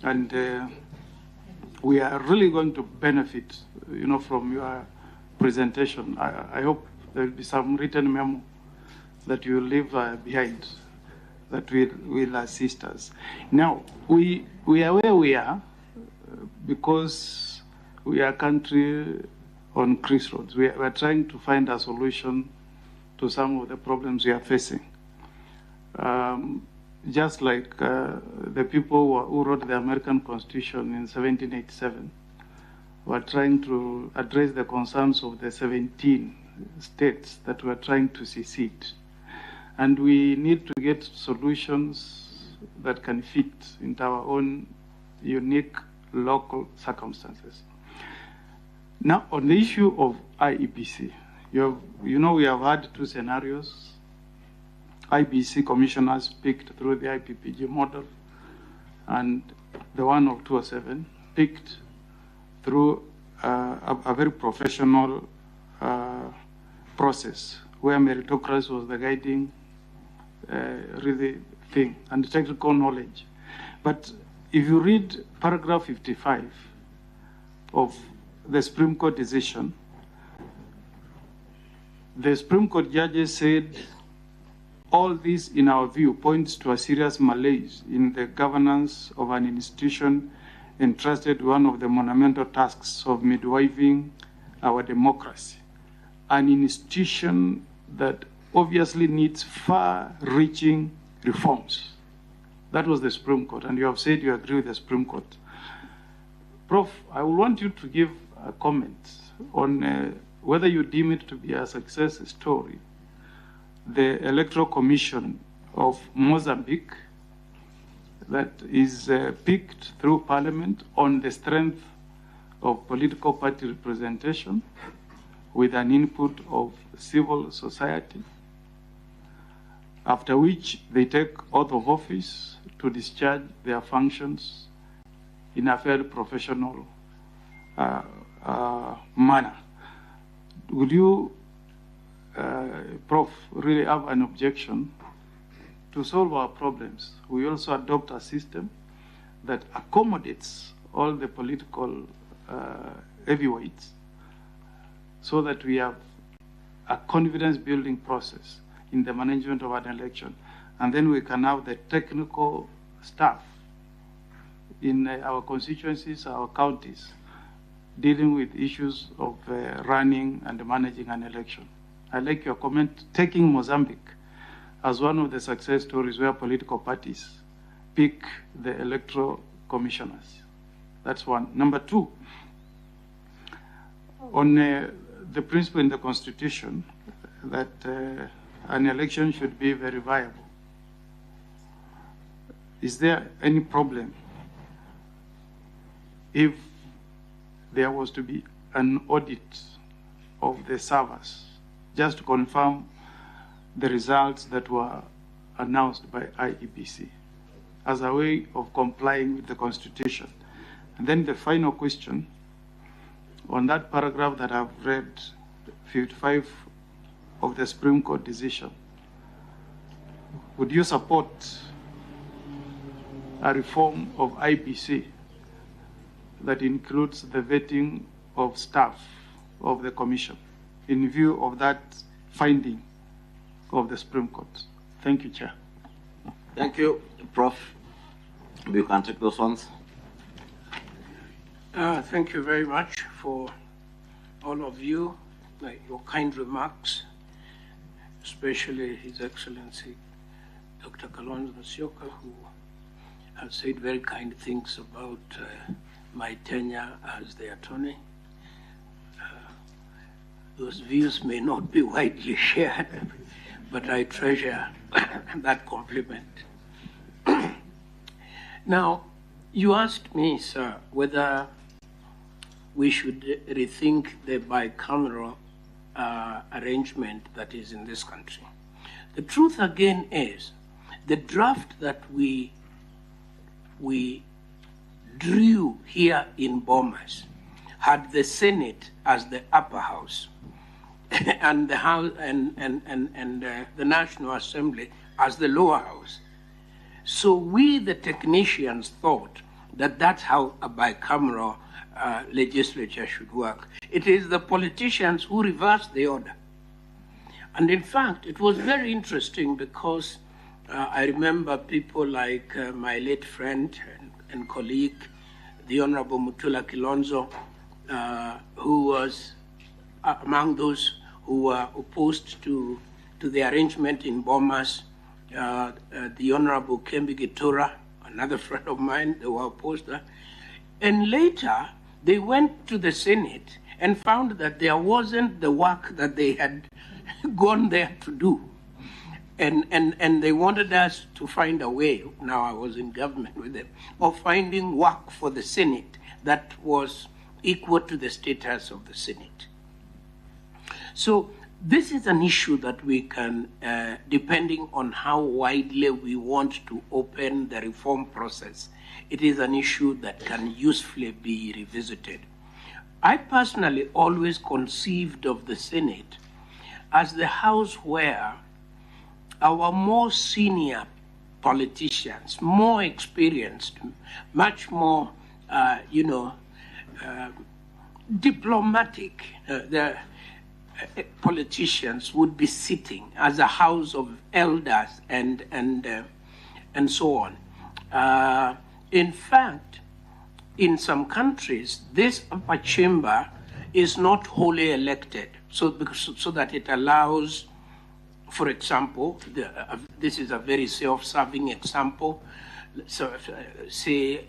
And we are really going to benefit, from your presentation. I hope there will be some written memo that you will leave behind that will assist us. Now, we are where we are because we are a country on crossroads. We are trying to find a solution to some of the problems we are facing. Just like the people who wrote the American Constitution in 1787 were trying to address the concerns of the 17 states that were trying to secede. And we need to get solutions that can fit into our own unique local circumstances. Now, on the issue of IEBC, we have had 2 scenarios. IBC commissioners picked through the IPPG model, and the one of 2007 picked through a very professional process where meritocracy was the guiding really thing and technical knowledge. But if you read paragraph 55 of the Supreme Court decision, the Supreme Court judges said, all this, in our view, points to a serious malaise in the governance of an institution entrusted one of the monumental tasks of midwifing our democracy, an institution that obviously needs far-reaching reforms. That was the Supreme Court, and you have said you agree with the Supreme Court. Prof, I would want you to give a comment on whether you deem it to be a success story, the Electoral Commission of Mozambique that is picked through Parliament on the strength of political party representation with an input of civil society, after which they take oath of office to discharge their functions in a fairly professional manner. Would you, Prof, really have an objection to solve our problems? We also adopt a system that accommodates all the political heavyweights so that we have a confidence-building process in the management of an election. And then we can have the technical staff in our constituencies, our counties, dealing with issues of running and managing an election. I like your comment, taking Mozambique as one of the success stories where political parties pick the electoral commissioners. That's one. Number two, on the principle in the Constitution that an election should be very viable. Is there any problem if there was to be an audit of the servers just to confirm the results that were announced by IEBC as a way of complying with the Constitution? And then the final question, on that paragraph that I've read, 55 of the Supreme Court decision, would you support a reform of IBC that includes the vetting of staff of the Commission in view of that finding of the Supreme Court? Thank you, Chair. Thank you, Prof. You can take those ones. Thank you very much for all of you, your kind remarks, especially His Excellency Dr. Kalonzo Musyoka, who has said very kind things about my tenure as the attorney. Those views may not be widely shared, but I treasure that compliment. Now, you asked me, sir, whether we should rethink the bicameral arrangement that is in this country. The truth again is, the draft that we drew here in Bomas had the Senate as the upper house and the House and the National Assembly as the lower house. So we, the technicians, thought that that's how a bicameral legislature should work. It is the politicians who reversed the order. And in fact, it was very interesting because I remember people like my late friend and colleague, the Honorable Mutula Kilonzo, who was among those who were opposed to the arrangement in Bomas, the Honorable Kembi Gitura, another friend of mine, they were opposed. And later, they went to the Senate and found that there wasn't the work that they had gone there to do. And they wanted us to find a way, now I was in government with them, of finding work for the Senate that was equal to the status of the Senate. So this is an issue that we can, depending on how widely we want to open the reform process, it is an issue that can usefully be revisited. I personally always conceived of the Senate as the house where our more senior politicians, more experienced, much more, diplomatic, the politicians would be sitting as a house of elders and so on. In fact, in some countries, this upper chamber is not wholly elected, so that it allows, for example, this is a very self-serving example. So, say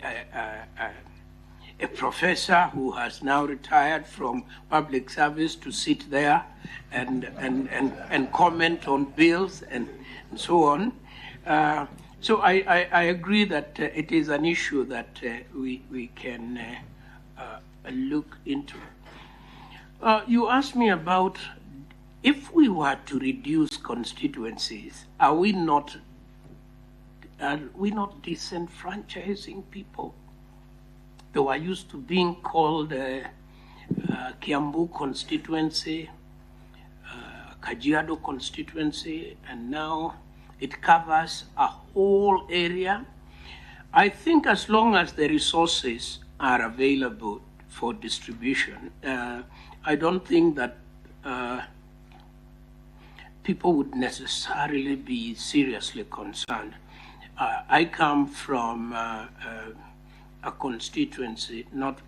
a professor who has now retired from public service to sit there and comment on bills and so on. So I agree that it is an issue that we can look into. You asked me about, if we were to reduce constituencies, are we not disenfranchising people? They were used to being called Kiambu constituency, Kajiado constituency, and now it covers a whole area. I think as long as the resources are available for distribution, I don't think that people would necessarily be seriously concerned. I come from a constituency, not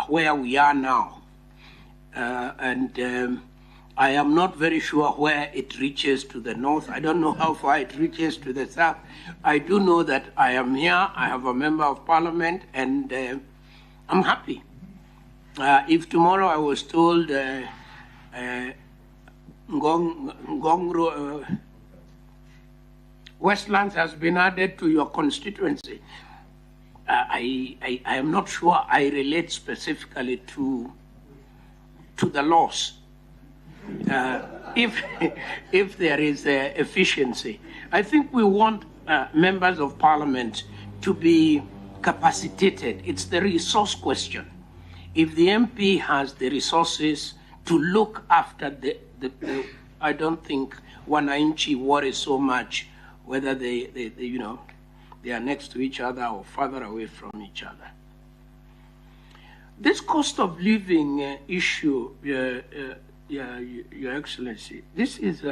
where we are now, and I am not very sure where it reaches to the north. I don't know how far it reaches to the south. I do know that I am here, I have a member of parliament, and I'm happy. If tomorrow I was told Westlands has been added to your constituency, I am not sure I relate specifically to the loss. If there is efficiency, I think we want members of parliament to be capacitated. It's the resource question. If the MP has the resources to look after the I don't think wananchi worry so much whether they are next to each other or further away from each other. This cost of living issue, Your Excellency, this is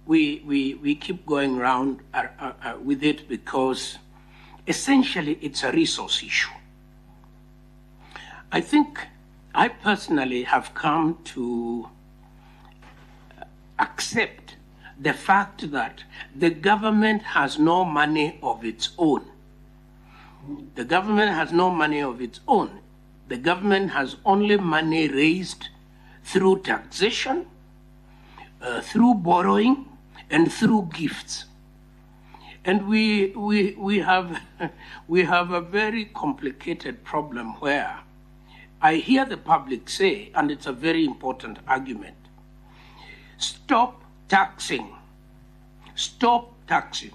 we keep going around with it because essentially it's a resource issue. I think I personally have come to accept the fact that the government has no money of its own. The government has no money of its own. The government has only money raised through taxation, through borrowing, and through gifts. And we have a very complicated problem where I hear the public say, and it's a very important argument, stop taxing. Stop taxing.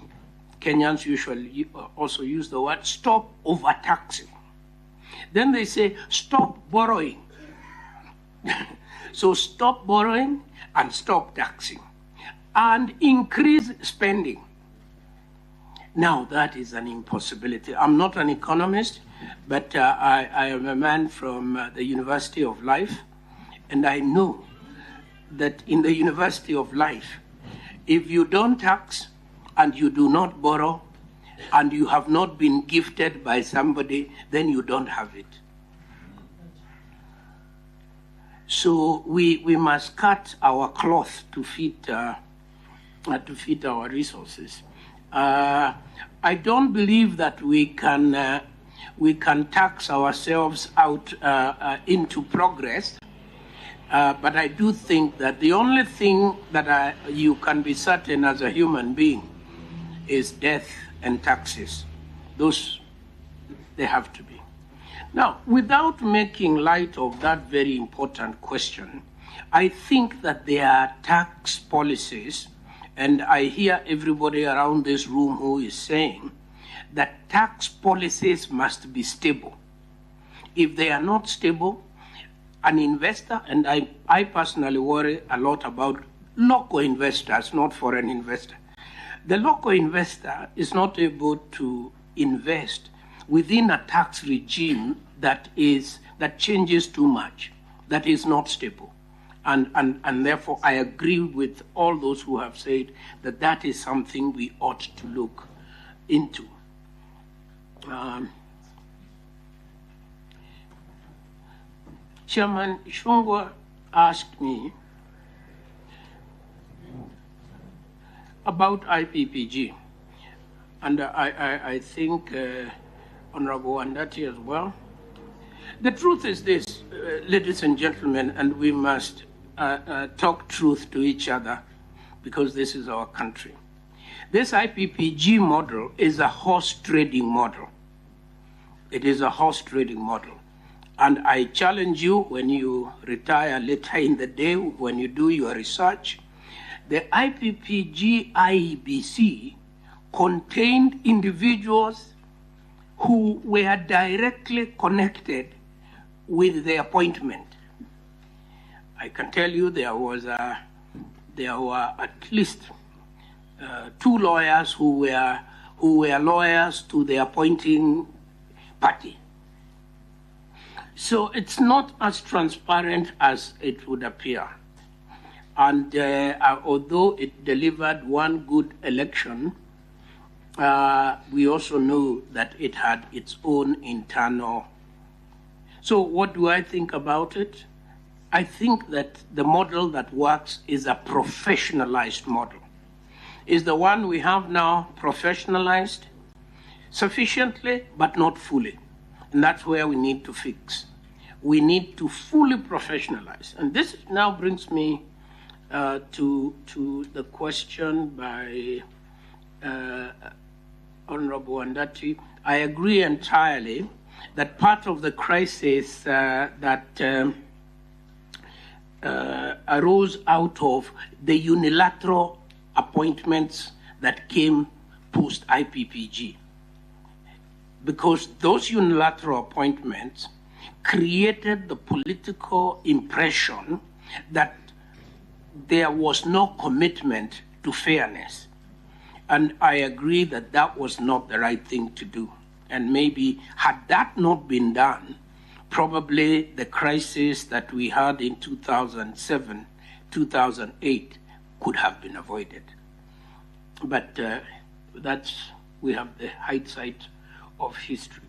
Kenyans usually also use the word stop overtaxing. Then they say stop borrowing. So stop borrowing and stop taxing and increase spending. Now that is an impossibility. I'm not an economist, but I am a man from the University of Life, and I know that in the University of Life, if you don't tax and you do not borrow and you have not been gifted by somebody, then you don't have it. So we must cut our cloth to fit our resources. I don't believe that we can tax ourselves out into progress, but I do think that the only thing that you can be certain as a human being is death and taxes. Those, they have to be. Now, without making light of that very important question, I think that there are tax policies, and I hear everybody around this room who is saying that tax policies must be stable. If they are not stable, an investor, and I personally worry a lot about local investors, not foreign investors. The local investor is not able to invest within a tax regime that changes too much, that is not stable. And therefore, I agree with all those who have said that that is something we ought to look into. Chairman Shungwa asked me about IPPG, and I think Honorable Wandati as well. The truth is this, ladies and gentlemen, and we must talk truth to each other because this is our country. This IPPG model is a horse trading model. It is a horse trading model. And I challenge you, when you retire later in the day, when you do your research, the IPPG IEBC contained individuals who were directly connected with the appointment. I can tell you there were at least 2 lawyers who were lawyers to the appointing party. So it's not as transparent as it would appear. And although it delivered one good election, we also know that it had its own internal. So what do I think about it? I think that the model that works is a professionalized model. Is the one we have now professionalized? Sufficiently, but not fully. And that's where we need to fix. We need to fully professionalize. And this now brings me to the question by Honorable Andati. I agree entirely that part of the crisis that arose out of the unilateral appointments that came post-IPPG. Because those unilateral appointments created the political impression that there was no commitment to fairness. And I agree that that was not the right thing to do. And maybe had that not been done, probably the crisis that we had in 2007, 2008 could have been avoided. But we have the hindsight of history.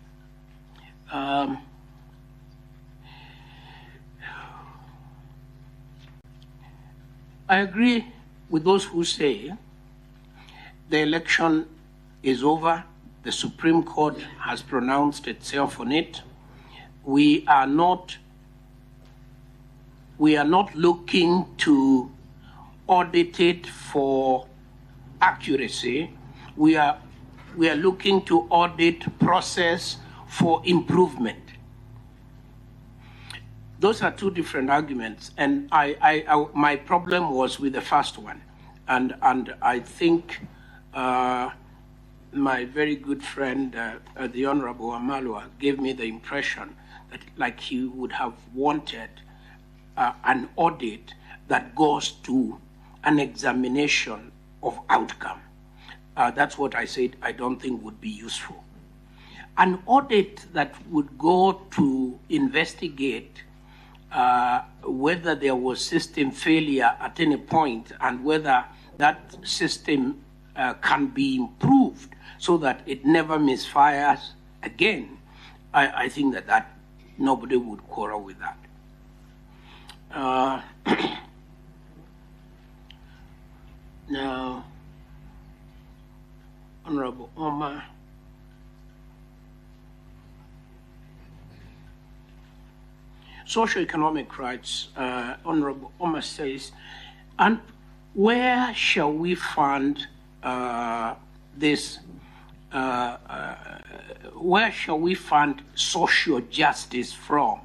I agree with those who say the election is over. The Supreme Court has pronounced itself on it. We are not looking to audit it for accuracy. We are looking to audit process for improvement. Those are two different arguments, and my problem was with the first one, and I think my very good friend, the Honorable Amalwa, gave me the impression that like he would have wanted an audit that goes to an examination of outcome. That's what I said I don't think would be useful. An audit that would go to investigate whether there was system failure at any point and whether that system can be improved so that it never misfires again, I think that nobody would quarrel with that. Now, Honorable Omar, socio-economic rights, Honorable Omar says, and where shall we fund this? Where shall we fund social justice from?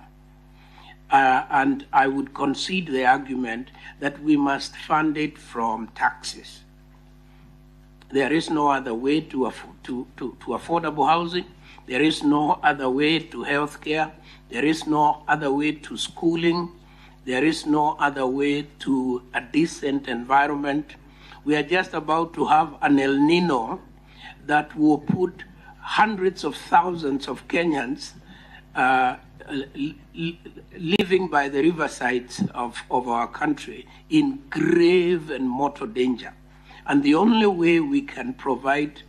And I would concede the argument that we must fund it from taxes. There is no other way to affordable housing. There is no other way to healthcare. There is no other way to schooling. There is no other way to a decent environment. We are just about to have an El Nino that will put hundreds of thousands of Kenyans living by the riversides of our country in grave and mortal danger. And the only way we can protect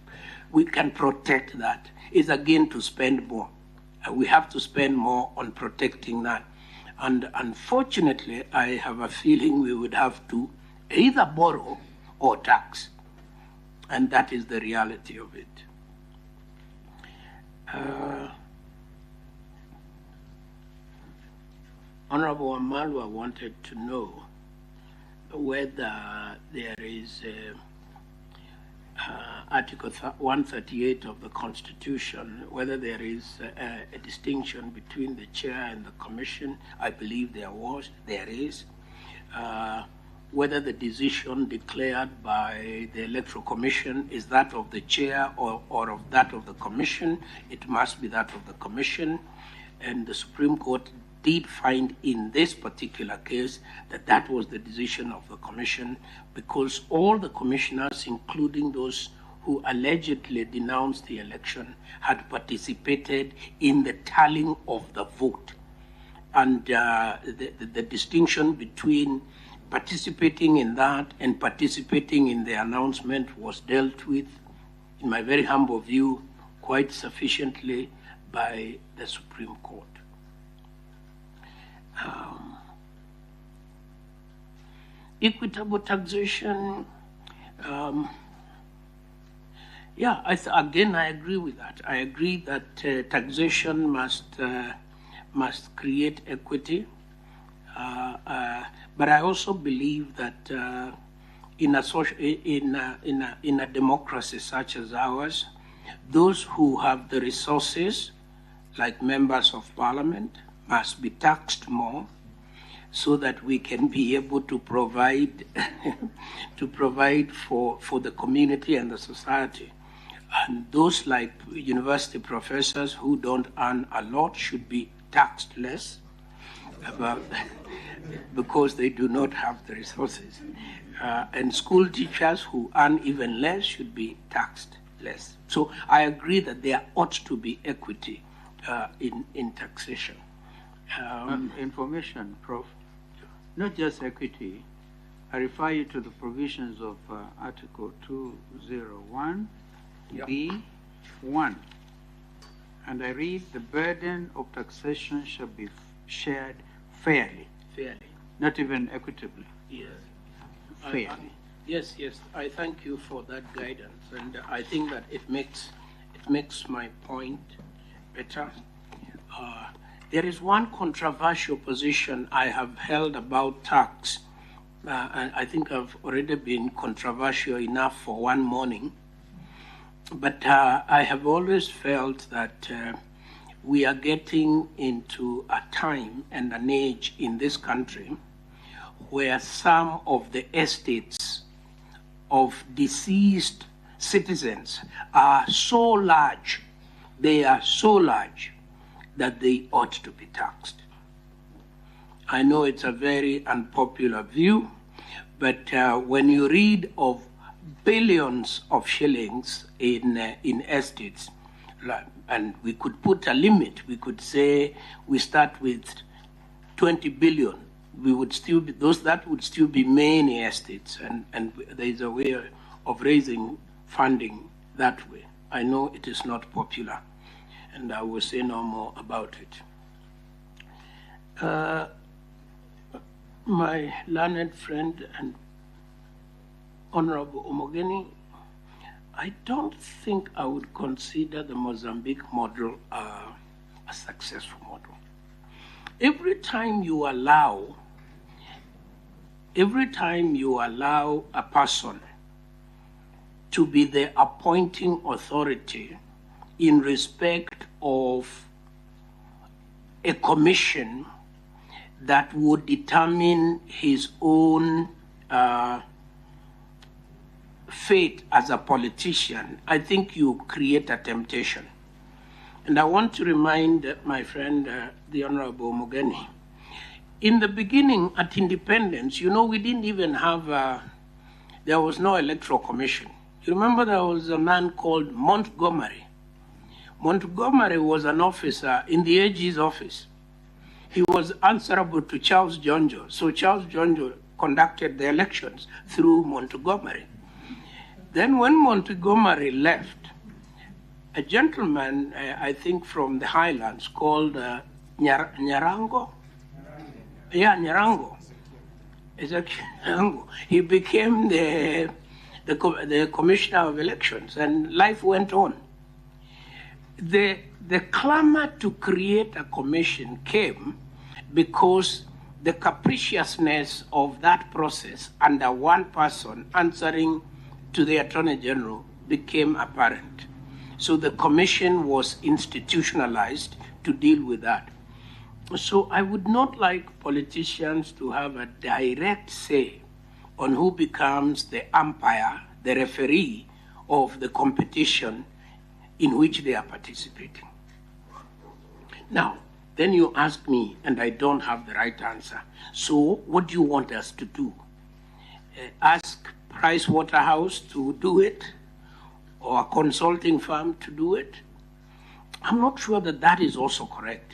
that is again to spend more. We have to spend more on protecting that. And unfortunately, I have a feeling we would have to either borrow or tax. And that is the reality of it. Honorable Amalwa wanted to know whether there is Article 138 of the Constitution, whether there is a distinction between the chair and the commission. I believe there is. Whether the decision declared by the Electoral Commission is that of the chair or of that of the commission. It must be that of the commission. And the Supreme Court did find in this particular case that that was the decision of the commission, because all the commissioners, including those who allegedly denounced the election, had participated in the tallying of the vote. and the distinction between participating in that and participating in the announcement was dealt with, in my very humble view, quite sufficiently by the Supreme Court. Equitable taxation, yeah, again, I agree with that. I agree that taxation must create equity, but I also believe that in a democracy such as ours, those who have the resources, like members of parliament, must be taxed more, so that we can be able to provide for the community and the society. And those like university professors who don't earn a lot should be taxed less because they do not have the resources. And school teachers who earn even less should be taxed less. So I agree that there ought to be equity in taxation. Information, Prof. Not just equity. I refer you to the provisions of Article 201, B1. And I read, the burden of taxation shall be shared fairly. Fairly. Not even equitably. Yes. Fairly. Yes. I thank you for that guidance. And I think that it makes my point better. There is one controversial position I have held about tax, and I think I've already been controversial enough for one morning, but I have always felt that we are getting into a time and an age in this country where some of the estates of deceased citizens are so large, that they ought to be taxed. I know it's a very unpopular view, but when you read of billions of shillings in estates, and we could put a limit, we could say we start with 20 billion, we would still be, that would still be many estates, and there is a way of raising funding that way. I know it is not popular, and I will say no more about it. My learned friend and Honorable Omogeni, I don't think I would consider the Mozambique model a successful model. Every time you allow a person to be the appointing authority in respect of a commission that would determine his own fate as a politician, I think you create a temptation. And I want to remind my friend, the Honorable Mogeni, in the beginning at independence, we didn't even have, there was no electoral commission. You remember there was a man called Montgomery. Montgomery was an officer in the AG's office. He was answerable to Charles Jonjo. So Charles Jonjo conducted the elections through Montgomery. Then when Montgomery left, a gentleman, I think from the highlands, called Nyarango. Yeah, Nyarango. It's actually Nyarango. He became the commissioner of elections, and life went on. The clamor to create a commission came because the capriciousness of that process under one person answering to the Attorney General became apparent. So the commission was institutionalized to deal with that. So I would not like politicians to have a direct say on who becomes the umpire, the referee of the competition in which they are participating. Now, then you ask me, and I don't have the right answer. So what do you want us to do? Ask Pricewaterhouse to do it, or a consulting firm to do it? I'm not sure that that is also correct.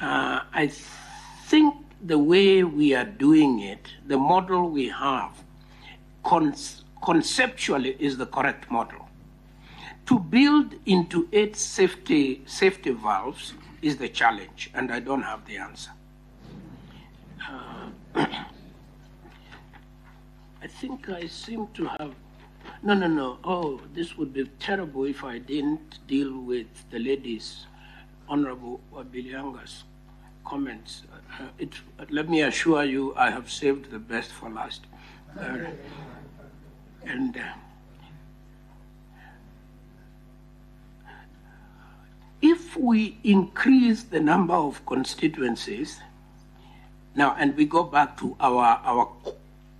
I think the way we are doing it, the model we have, conceptually is the correct model. To build into it safety valves is the challenge, and I don't have the answer. I think I seem to have, no. Oh, this would be terrible if I didn't deal with the lady's, Honorable Bilianga's comments. Let me assure you, I have saved the best for last. If we increase the number of constituencies, now, and we go back to our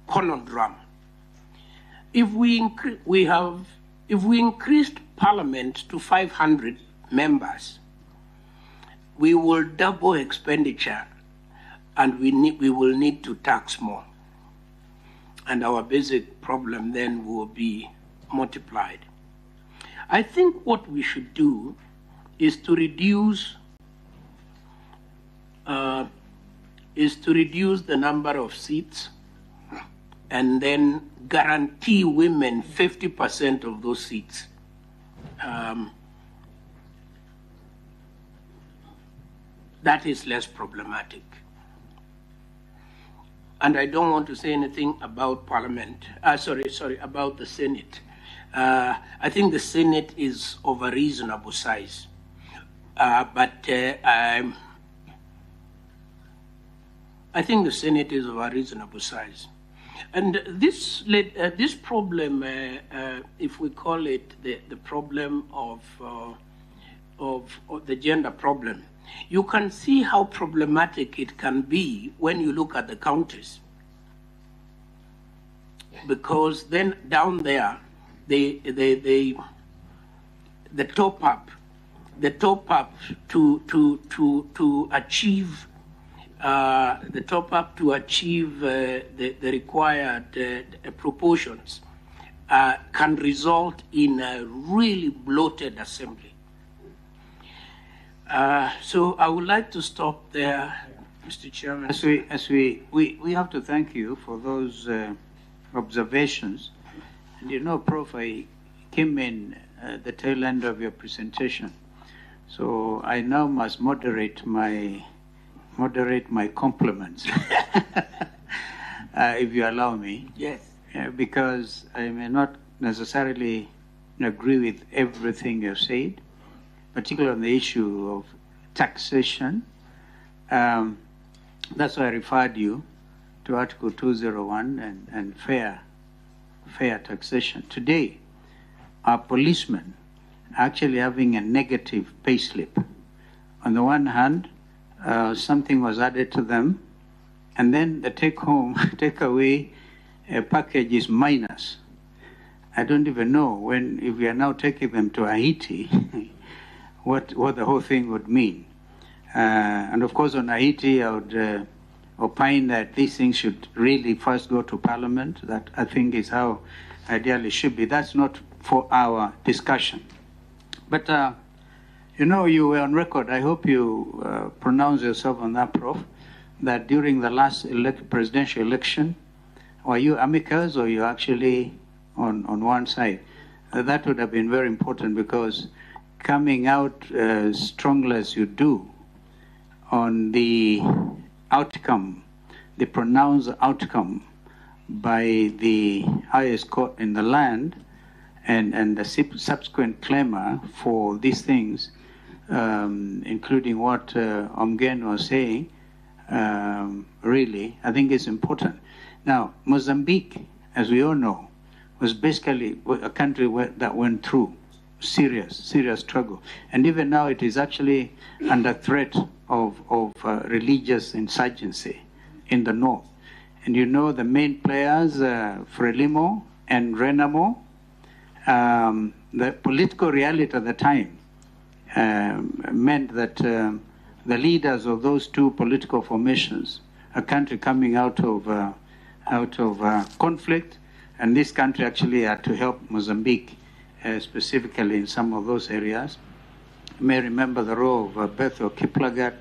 conundrum, if we increased Parliament to 500 members, we will double expenditure, and we will need to tax more, and our basic problem then will be multiplied. I think what we should do is to reduce the number of seats, and then guarantee women 50% of those seats. That is less problematic. And I don't want to say anything about Parliament. About the Senate. I think the Senate is of a reasonable size. I think the Senate is of a reasonable size. And this problem, if we call it the problem of the gender problem, you can see how problematic it can be when you look at the counties. Because then down there, the top up to achieve the required proportions can result in a really bloated assembly. So I would like to stop there, Mr. Chairman. As we have to thank you for those observations. And you know, Prof, I came in at the tail end of your presentation, so I now must moderate my compliments, if you allow me. Yes. Because I may not necessarily agree with everything you've said, particularly on the issue of taxation. That's why I referred you to Article 201 and fair taxation. Today, our policemen are actually having a negative payslip. On the one hand, something was added to them, and then the take-away package is minus. I don't even know if we are now taking them to Haiti, what the whole thing would mean. And of course, on Haiti, I would opine that these things should really first go to Parliament. That, I think, is how ideally should be. That's not for our discussion. But, you know, you were on record. I hope you pronounce yourself on that, Prof, that during the last presidential election, were you amicus or you actually on one side? That would have been very important, because coming out strongly as you do on the outcome, the pronounced outcome by the highest court in the land, and the subsequent clamor for these things, including what Omgen was saying, really, I think is important. Now, Mozambique, as we all know, was basically a country that went through serious struggle. And even now it is actually under threat of religious insurgency in the north. And you know the main players, Frelimo and Renamo, the political reality at the time meant that the leaders of those two political formations, a country coming out of conflict, and this country actually had to help Mozambique specifically in some of those areas. You may remember the role of Bethel Kiplagat,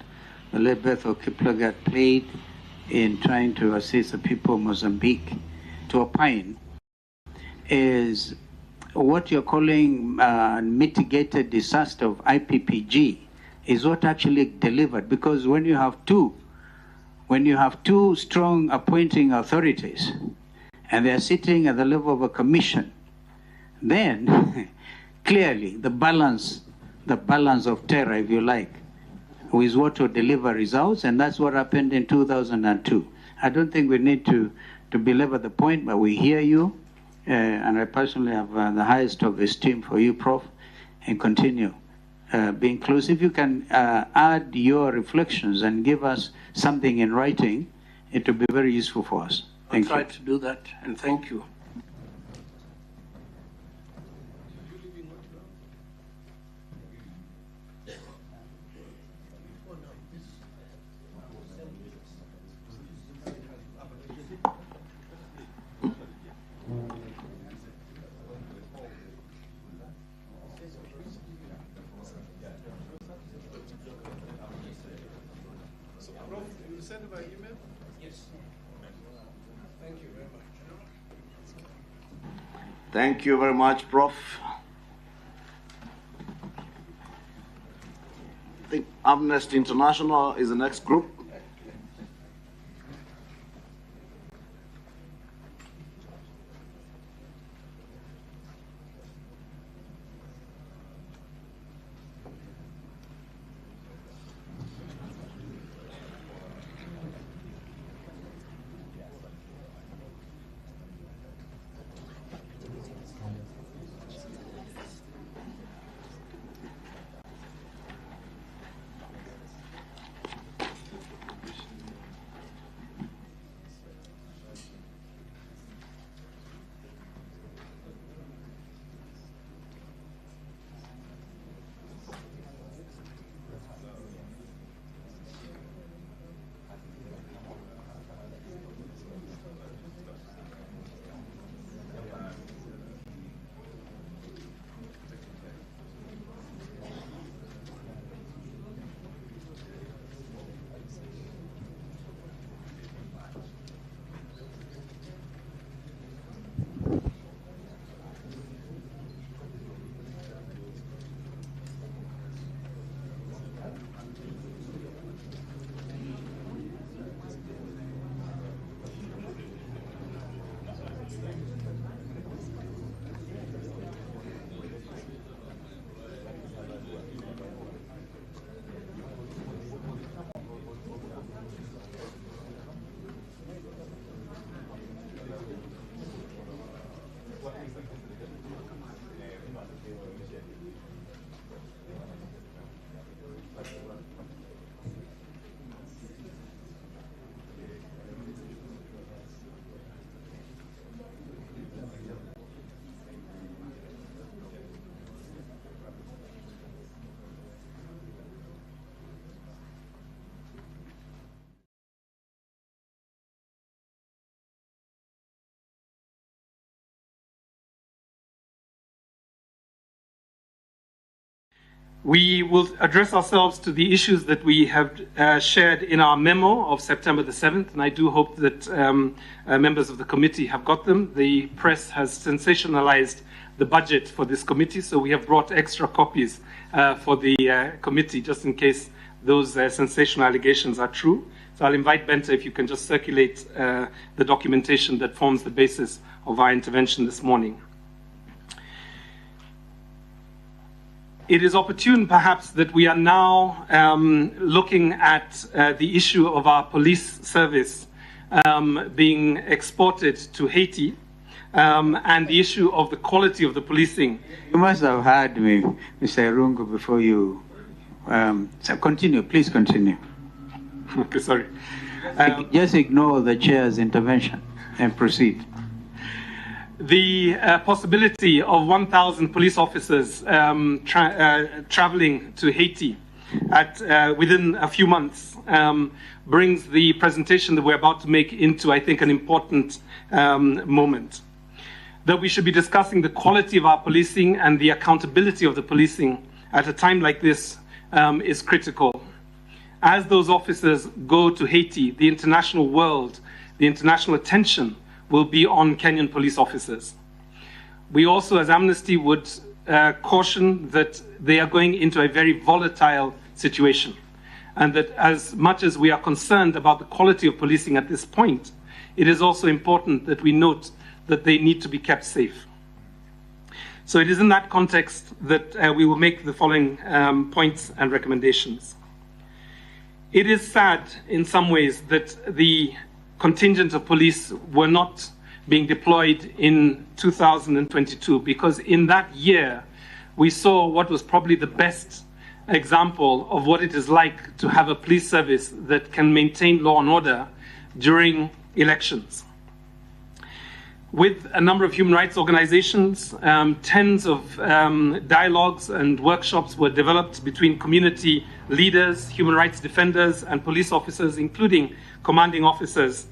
the late Bethel Kiplagat played in trying to assist the people of Mozambique to opine is what you're calling mitigated disaster of IPPG is what actually delivered. Because when you have two strong appointing authorities and they're sitting at the level of a commission, then clearly the balance of terror, if you like, is what will deliver results, and that's what happened in 2002. I don't think we need to belabor the point, but we hear you, and I personally have the highest of esteem for you, Prof, and continue being close. If you can add your reflections and give us something in writing, it will be very useful for us. Thank you. I'll try to do that, and thank you. Thank you very much, Prof. I think Amnesty International is the next group. We will address ourselves to the issues that we have shared in our memo of September the 7th, and I do hope that members of the committee have got them. The press has sensationalized the budget for this committee, so we have brought extra copies for the committee, just in case those sensational allegations are true. So I'll invite Benta if you can just circulate the documentation that forms the basis of our intervention this morning. It is opportune, perhaps, that we are now looking at the issue of our police service being exported to Haiti and the issue of the quality of the policing. You must have heard me, Mr. Irungu, before you... so continue, please continue. Okay, sorry. Just ignore the chair's intervention and proceed. The possibility of 1,000 police officers traveling to Haiti within a few months brings the presentation that we're about to make into, I think, an important moment. That we should be discussing the quality of our policing and the accountability of the policing at a time like this is critical. as those officers go to Haiti, the international world, the international attention will be on Kenyan police officers. We also, as Amnesty, would caution that they are going into a very volatile situation, and that as much as we are concerned about the quality of policing at this point, it is also important that we note that they need to be kept safe. So it is in that context that we will make the following points and recommendations. It is sad in some ways that the contingent of police were not being deployed in 2022, because in that year we saw what was probably the best example of what it is like to have a police service that can maintain law and order during elections. With a number of human rights organizations, tens of dialogues and workshops were developed between community leaders, human rights defenders, and police officers, including commanding officers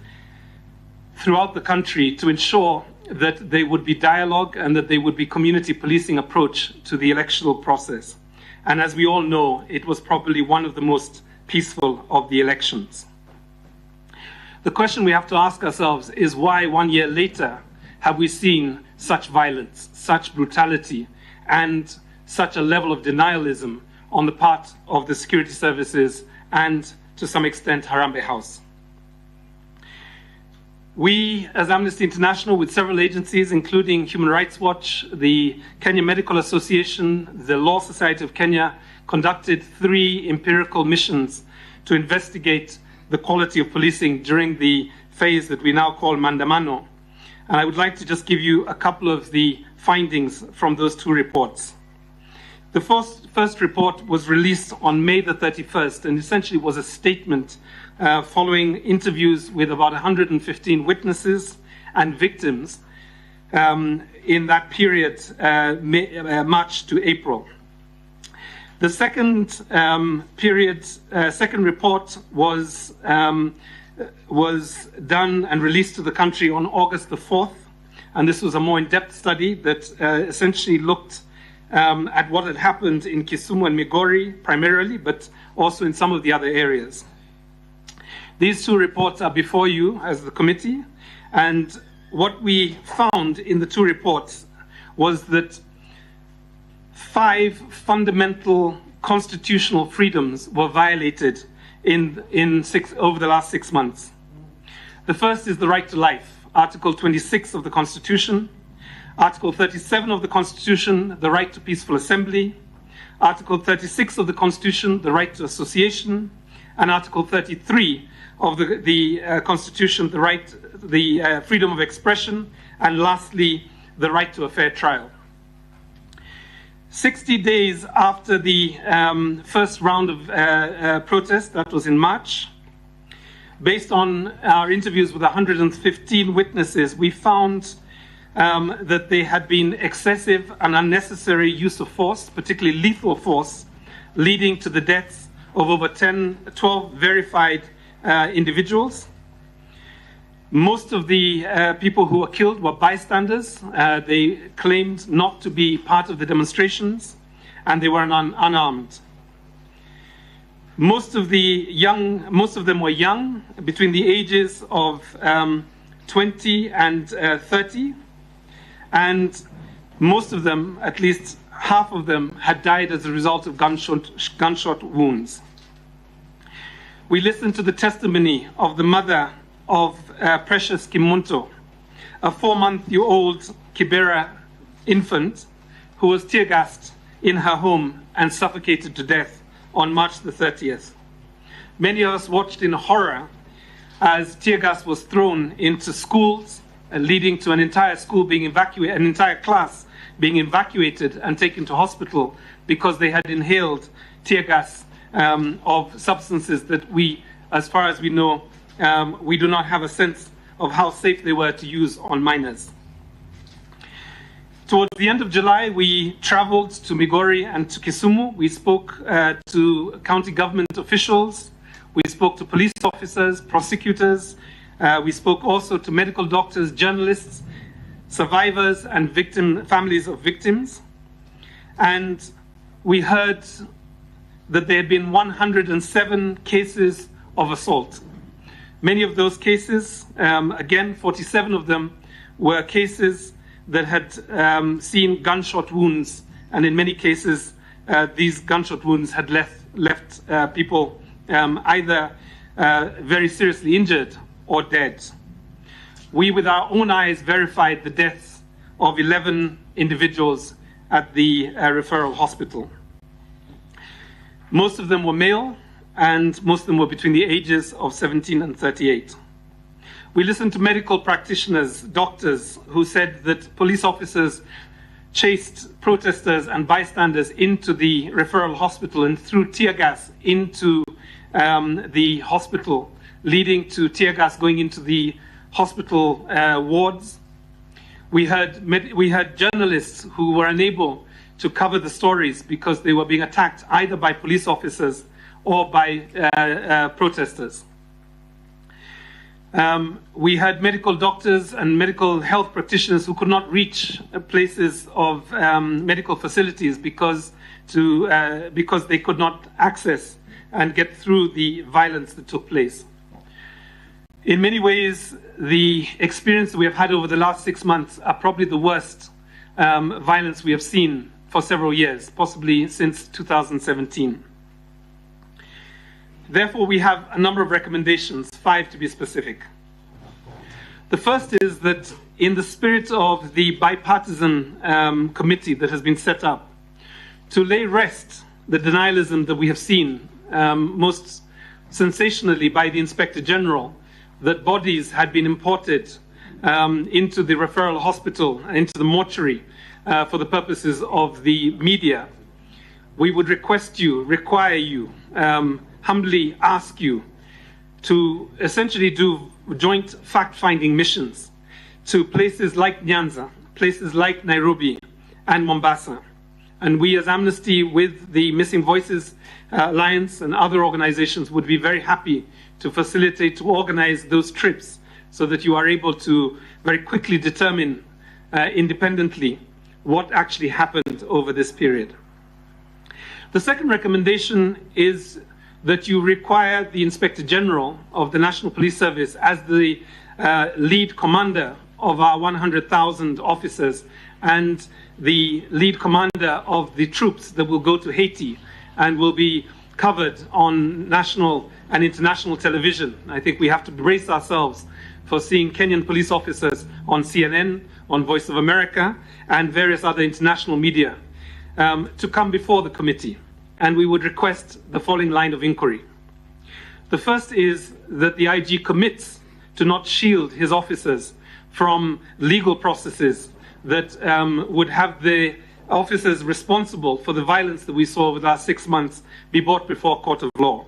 throughout the country, to ensure that there would be dialogue and that there would be community policing approach to the electoral process. And as we all know, it was probably one of the most peaceful of the elections. The question we have to ask ourselves is why 1 year later have we seen such violence, such brutality, and such a level of denialism on the part of the security services and, to some extent, Harambee House. We, as Amnesty International, with several agencies, including Human Rights Watch, the Kenya Medical Association, the Law Society of Kenya, conducted 3 empirical missions to investigate the quality of policing during the phase that we now call Mandamano. And I would like to just give you a couple of the findings from those 2 reports. The first report was released on May the 31st, and essentially was a statement following interviews with about 115 witnesses and victims in that period, March to April. The second second report was done and released to the country on August the 4th, and this was a more in-depth study that essentially looked at what had happened in Kisumu and Migori primarily, but also in some of the other areas. These 2 reports are before you as the committee, and what we found in the 2 reports was that 5 fundamental constitutional freedoms were violated over the last 6 months. The first is the right to life, Article 26 of the Constitution, Article 37 of the Constitution, the right to peaceful assembly, Article 36 of the Constitution, the right to association, and Article 33 of the Constitution, the freedom of expression, and lastly, the right to a fair trial. 60 days after the first round of protests, that was in March, based on our interviews with 115 witnesses, we found that there had been excessive and unnecessary use of force, particularly lethal force, leading to the deaths of over 12 verified individuals. Most of the people who were killed were bystanders. They claimed not to be part of the demonstrations, and they were unarmed. Most of them were young, between the ages of 20 and 30, and most of them, at least half of them, had died as a result of gunshot wounds. We listened to the testimony of the mother of Precious Kimunto, a 4-month-old Kibera infant who was tear-gassed in her home and suffocated to death on March the 30th. Many of us watched in horror as tear gas was thrown into schools, leading to an entire school being evacuated, an entire class being evacuated and taken to hospital because they had inhaled tear gas of substances that we, as far as we know, we do not have a sense of how safe they were to use on minors. Towards the end of July, we traveled to Migori and to Kisumu. We spoke to county government officials. We spoke to police officers, prosecutors. We spoke also to medical doctors, journalists, survivors, and families of victims. And we heard that there had been 107 cases of assault. Many of those cases, again, 47 of them, were cases that had seen gunshot wounds, and in many cases, these gunshot wounds had left people either very seriously injured or dead. We, with our own eyes, verified the deaths of 11 individuals at the referral hospital. Most of them were male, and most of them were between the ages of 17 and 38. We listened to medical practitioners, doctors, who said that police officers chased protesters and bystanders into the referral hospital and threw tear gas into the hospital, leading to tear gas going into the hospital wards. We had journalists who were unable to cover the stories because they were being attacked either by police officers or by protesters. We had medical doctors and medical health practitioners who could not reach places of medical facilities because they could not access and get through the violence that took place. In many ways, the experience we have had over the last 6 months are probably the worst violence we have seen for several years, possibly since 2017. Therefore, we have a number of recommendations, 5 to be specific. The first is that in the spirit of the bipartisan committee that has been set up, to lay rest the denialism that we have seen, most sensationally by the Inspector General, that bodies had been imported into the referral hospital, into the mortuary, for the purposes of the media. We would require you, humbly ask you to essentially do joint fact-finding missions to places like Nyanza, places like Nairobi and Mombasa. And we as Amnesty, with the Missing Voices Alliance and other organizations, would be very happy to facilitate, to organize those trips so that you are able to very quickly determine independently what actually happened over this period. The second recommendation is that you require the Inspector General of the National Police Service, as the lead commander of our 100,000 officers and the lead commander of the troops that will go to Haiti and will be covered on national and international television. I think we have to brace ourselves for seeing Kenyan police officers on CNN, on Voice of America, and various other international media to come before the committee. And we would request the following line of inquiry. The first is that the IG commits to not shield his officers from legal processes that would have the officers responsible for the violence that we saw over the last 6 months be brought before a court of law.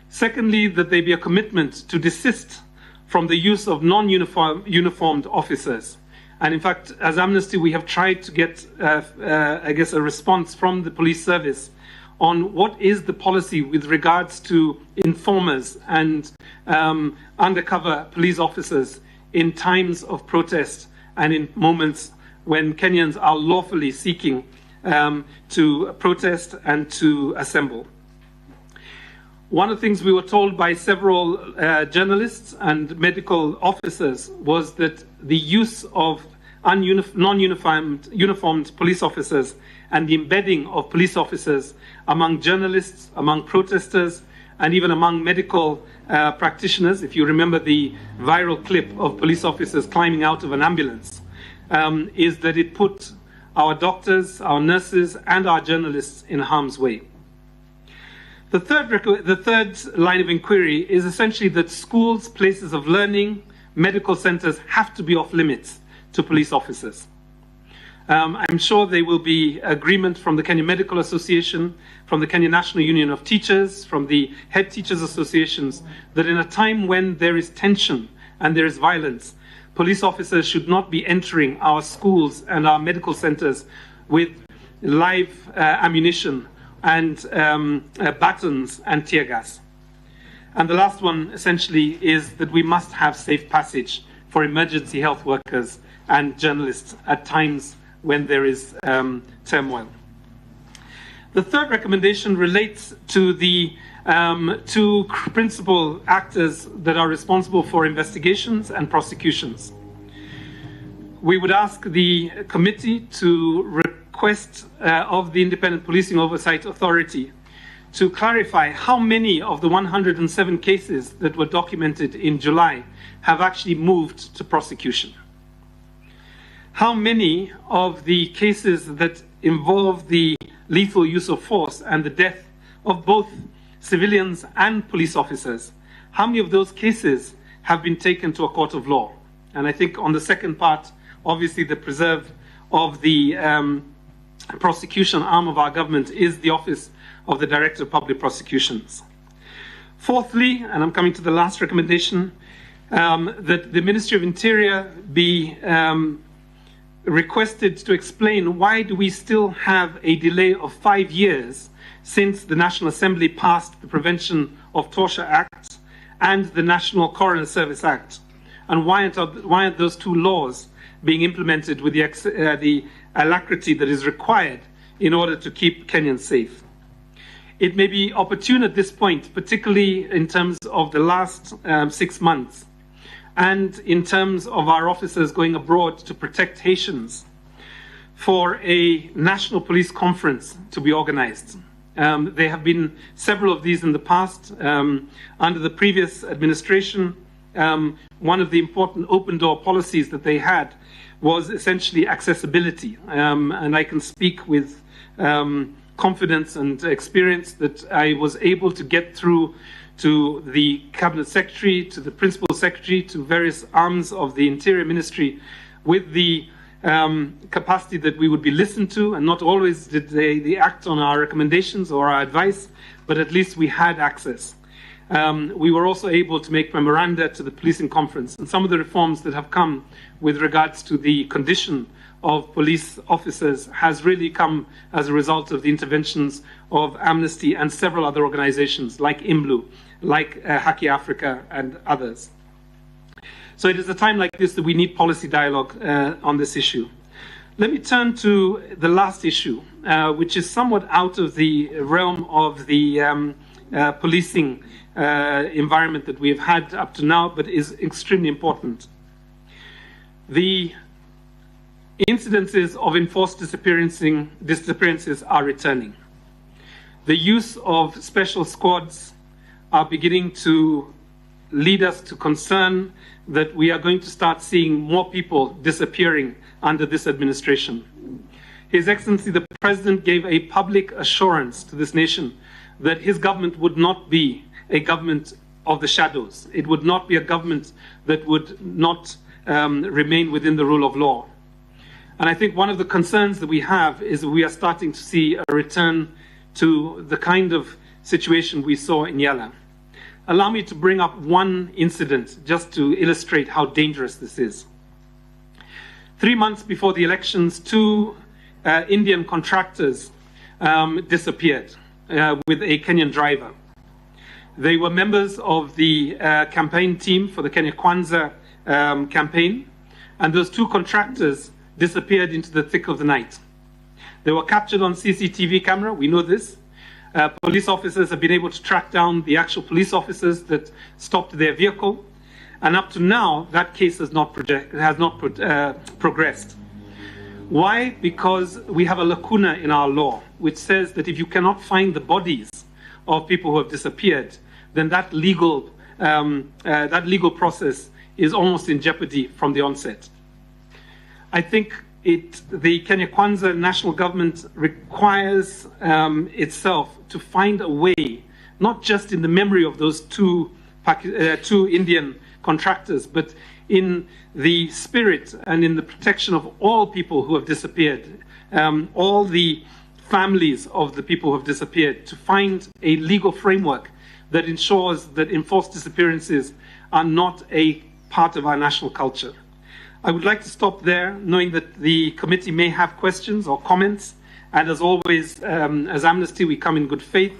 Secondly, that there be a commitment to desist from the use of non-uniformed officers. And in fact, as Amnesty, we have tried to get, a response from the police service on what is the policy with regards to informers and undercover police officers in times of protest and in moments when Kenyans are lawfully seeking to protest and to assemble. One of the things we were told by several journalists and medical officers was that the use of non-uniformed police officers and the embedding of police officers among journalists, among protesters, and even among medical practitioners, if you remember the viral clip of police officers climbing out of an ambulance, is that it put our doctors, our nurses, and our journalists in harm's way. The third line of inquiry is essentially that schools, places of learning, medical centers have to be off limits to police officers. I'm sure there will be agreement from the Kenya Medical Association, from the Kenya National Union of Teachers, from the head teachers associations, that in a time when there is tension and there is violence, police officers should not be entering our schools and our medical centers with live ammunition and batons and tear gas. And the last one, essentially, is that we must have safe passage for emergency health workers and journalists at times when there is turmoil. The third recommendation relates to the two principal actors that are responsible for investigations and prosecutions. We would ask the committee to request of the Independent Policing Oversight Authority to clarify how many of the 107 cases that were documented in July have actually moved to prosecution. How many of the cases that involve the lethal use of force and the death of both civilians and police officers, how many of those cases have been taken to a court of law? And I think on the second part, obviously the preserve of the prosecution arm of our government is the Office of the Director of Public Prosecutions. Fourthly, and I'm coming to the last recommendation, that the Ministry of Interior be requested to explain why do we still have a delay of 5 years since the National Assembly passed the Prevention of Torture Act and the National Coroner Service Act, and why aren't those two laws being implemented with the alacrity that is required in order to keep Kenyans safe. It may be opportune at this point, particularly in terms of the last 6 months, and in terms of our officers going abroad to protect Haitians, for a national police conference to be organized. There have been several of these in the past. Under the previous administration, one of the important open-door policies that they had was essentially accessibility. And I can speak with confidence and experience that I was able to get through to the Cabinet Secretary, to the Principal Secretary, to various arms of the Interior Ministry with the capacity that we would be listened to, and not always did they act on our recommendations or our advice, but at least we had access. We were also able to make memoranda to the policing conference, and some of the reforms that have come with regards to the condition of police officers has really come as a result of the interventions of Amnesty and several other organizations like IMBLU, like Haki Africa and others. So it is a time like this that we need policy dialogue on this issue. Let me turn to the last issue, which is somewhat out of the realm of the policing environment that we have had up to now, but is extremely important. The incidences of enforced disappearances are returning. The use of special squads are beginning to lead us to concern that we are going to start seeing more people disappearing under this administration. His Excellency the President gave a public assurance to this nation that his government would not be a government of the shadows. It would not be a government that would not remain within the rule of law. And I think one of the concerns that we have is that we are starting to see a return to the kind of situation we saw in Yala. Allow me to bring up one incident just to illustrate how dangerous this is. 3 months before the elections, 2 Indian contractors disappeared with a Kenyan driver. They were members of the campaign team for the Kenya Kwanza campaign, and those 2 contractors disappeared into the thick of the night. They were captured on CCTV camera, we know this. Police officers have been able to track down the actual police officers that stopped their vehicle, and up to now, that case has not progressed. Why? Because we have a lacuna in our law, which says that if you cannot find the bodies of people who have disappeared, then that legal process is almost in jeopardy from the onset. I think the Kenya Kwanza national government requires itself to find a way, not just in the memory of those 2 Indian contractors, but in the spirit and in the protection of all people who have disappeared, all the families of the people who have disappeared, to find a legal framework that ensures that enforced disappearances are not a part of our national culture. I would like to stop there, knowing that the committee may have questions or comments, and as always, as Amnesty, we come in good faith,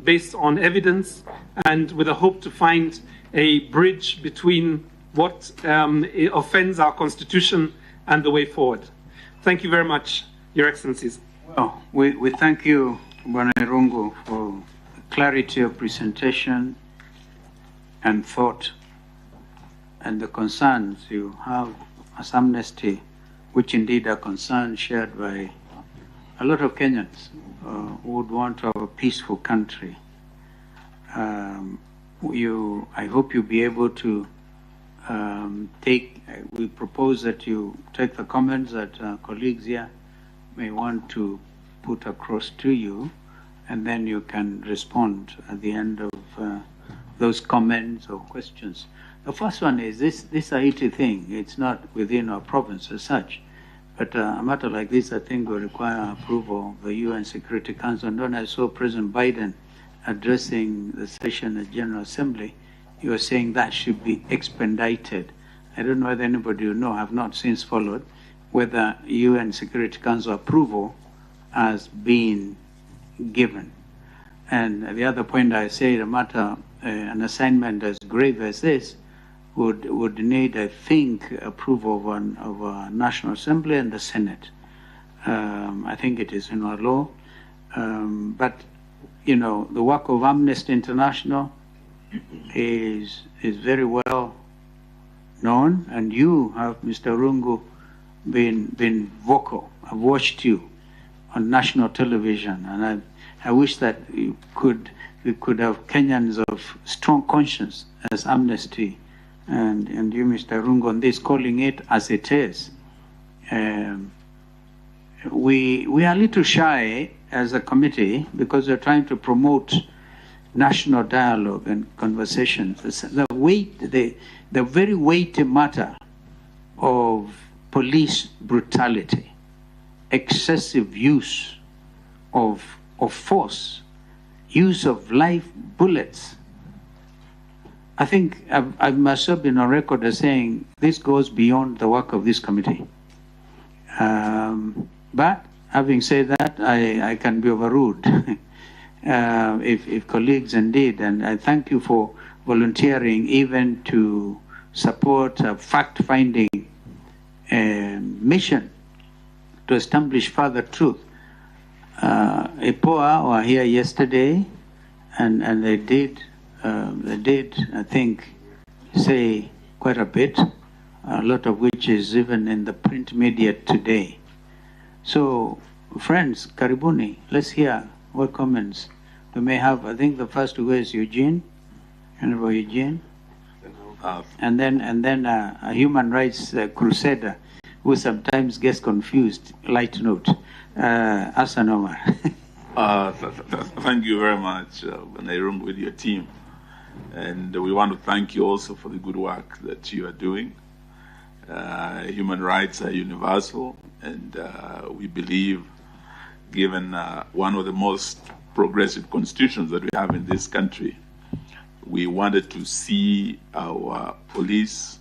based on evidence, and with a hope to find a bridge between what offends our Constitution and the way forward. Thank you very much, Your Excellencies. Well, we thank you, Bwana Irungu, for clarity of presentation and thought and the concerns you have as Amnesty, which indeed are concerns shared by a lot of Kenyans who would want to have a peaceful country. I hope you'll be able to we propose that you take the comments that colleagues here may want to put across to you, and then you can respond at the end of those comments or questions. The first one is this Haiti thing. It's not within our province as such, but a matter like this, I think, will require approval of the UN Security Council. And when I saw President Biden addressing the session at General Assembly, you were saying that should be expedited. I don't know whether anybody will know, have not since followed, whether UN Security Council approval has been given. And the other point I say, an assignment as grave as this would need, I think, approval of a National Assembly and the Senate. I think it is in our law. But, you know, the work of Amnesty International is very well known, and you have, Mr. Rungu, been vocal. I've watched you on national television, and I wish that we could have Kenyans of strong conscience as Amnesty, and you, Mr. Rungu, on this, calling it as it is. We are a little shy as a committee because we're trying to promote national dialogue and conversations. The very weighty matter of police brutality, excessive use of force, use of live bullets. I think I must have been on record as saying this goes beyond the work of this committee. But having said that, I can be overruled if colleagues indeed, and I thank you for volunteering even to support a fact-finding mission to establish further truth. EPOA were here yesterday, and they did, I think, say quite a bit, a lot of which is even in the print media today. So, friends, karibuni, let's hear what comments we may have. I think the first to go is Eugene, Honorable Eugene, and then a human rights crusader who sometimes gets confused. Light note, Hassan Omar. Thank you very much, Nairum, with your team, and we want to thank you also for the good work that you are doing. Human rights are universal, and we believe, given one of the most progressive constitutions that we have in this country, we wanted to see our police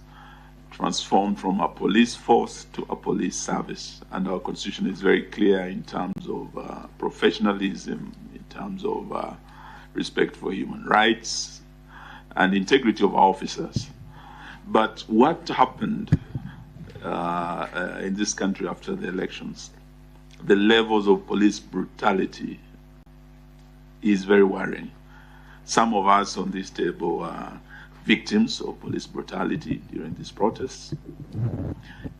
transformed from a police force to a police service. And our constitution is very clear in terms of professionalism, in terms of respect for human rights and integrity of our officers. But what happened in this country after the elections, the levels of police brutality is very worrying. Some of us on this table are victims of police brutality during these protests.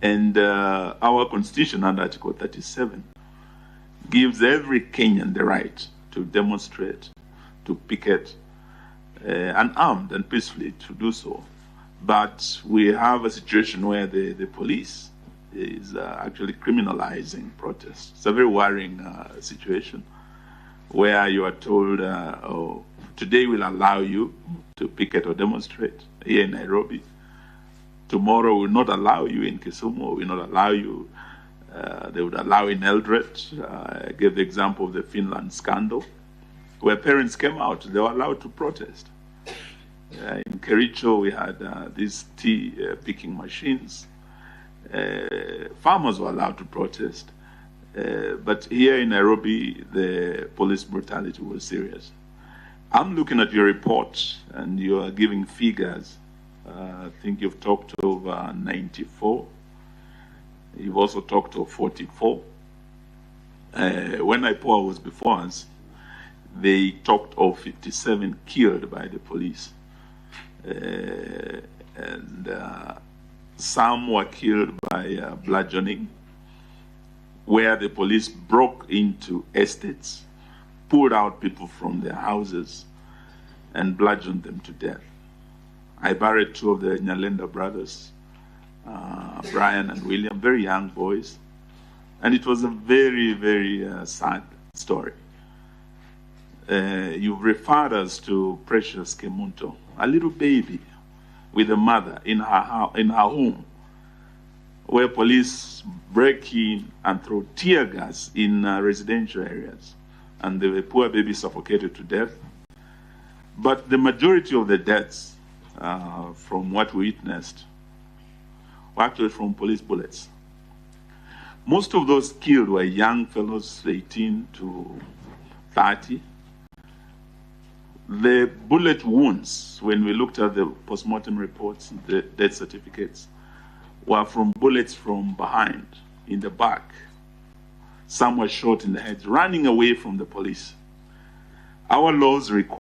And our constitution under Article 37 gives every Kenyan the right to demonstrate, to picket, unarmed and peacefully to do so. But we have a situation where the police is actually criminalizing protests. It's a very worrying situation where you are told, oh, today we'll allow you to picket or demonstrate here in Nairobi. Tomorrow we'll not allow you in Kisumu, we'll not allow you, they would allow in Eldoret. I gave the example of the Finland scandal, where parents came out, they were allowed to protest. In Kericho, we had these tea picking machines. Farmers were allowed to protest. But here in Nairobi, the police brutality was serious. I'm looking at your report, and you are giving figures. I think you've talked of 94. You've also talked of 44. when IPOA was before us, they talked of 57 killed by the police. And some were killed by bludgeoning, where the police broke into estates, pulled out people from their houses, and bludgeoned them to death. I buried two of the Nyalenda brothers, Brian and William, very young boys. And it was a very, very sad story. You've referred us to Precious Kemunto, a little baby with a mother in her home, where police break in and throw tear gas in residential areas. And the poor baby suffocated to death. But the majority of the deaths, from what we witnessed, were actually from police bullets. Most of those killed were young fellows, 18 to 30. The bullet wounds, when we looked at the postmortem reports, the death certificates, were from bullets from behind, in the back. Some were shot in the head, running away from the police. Our laws require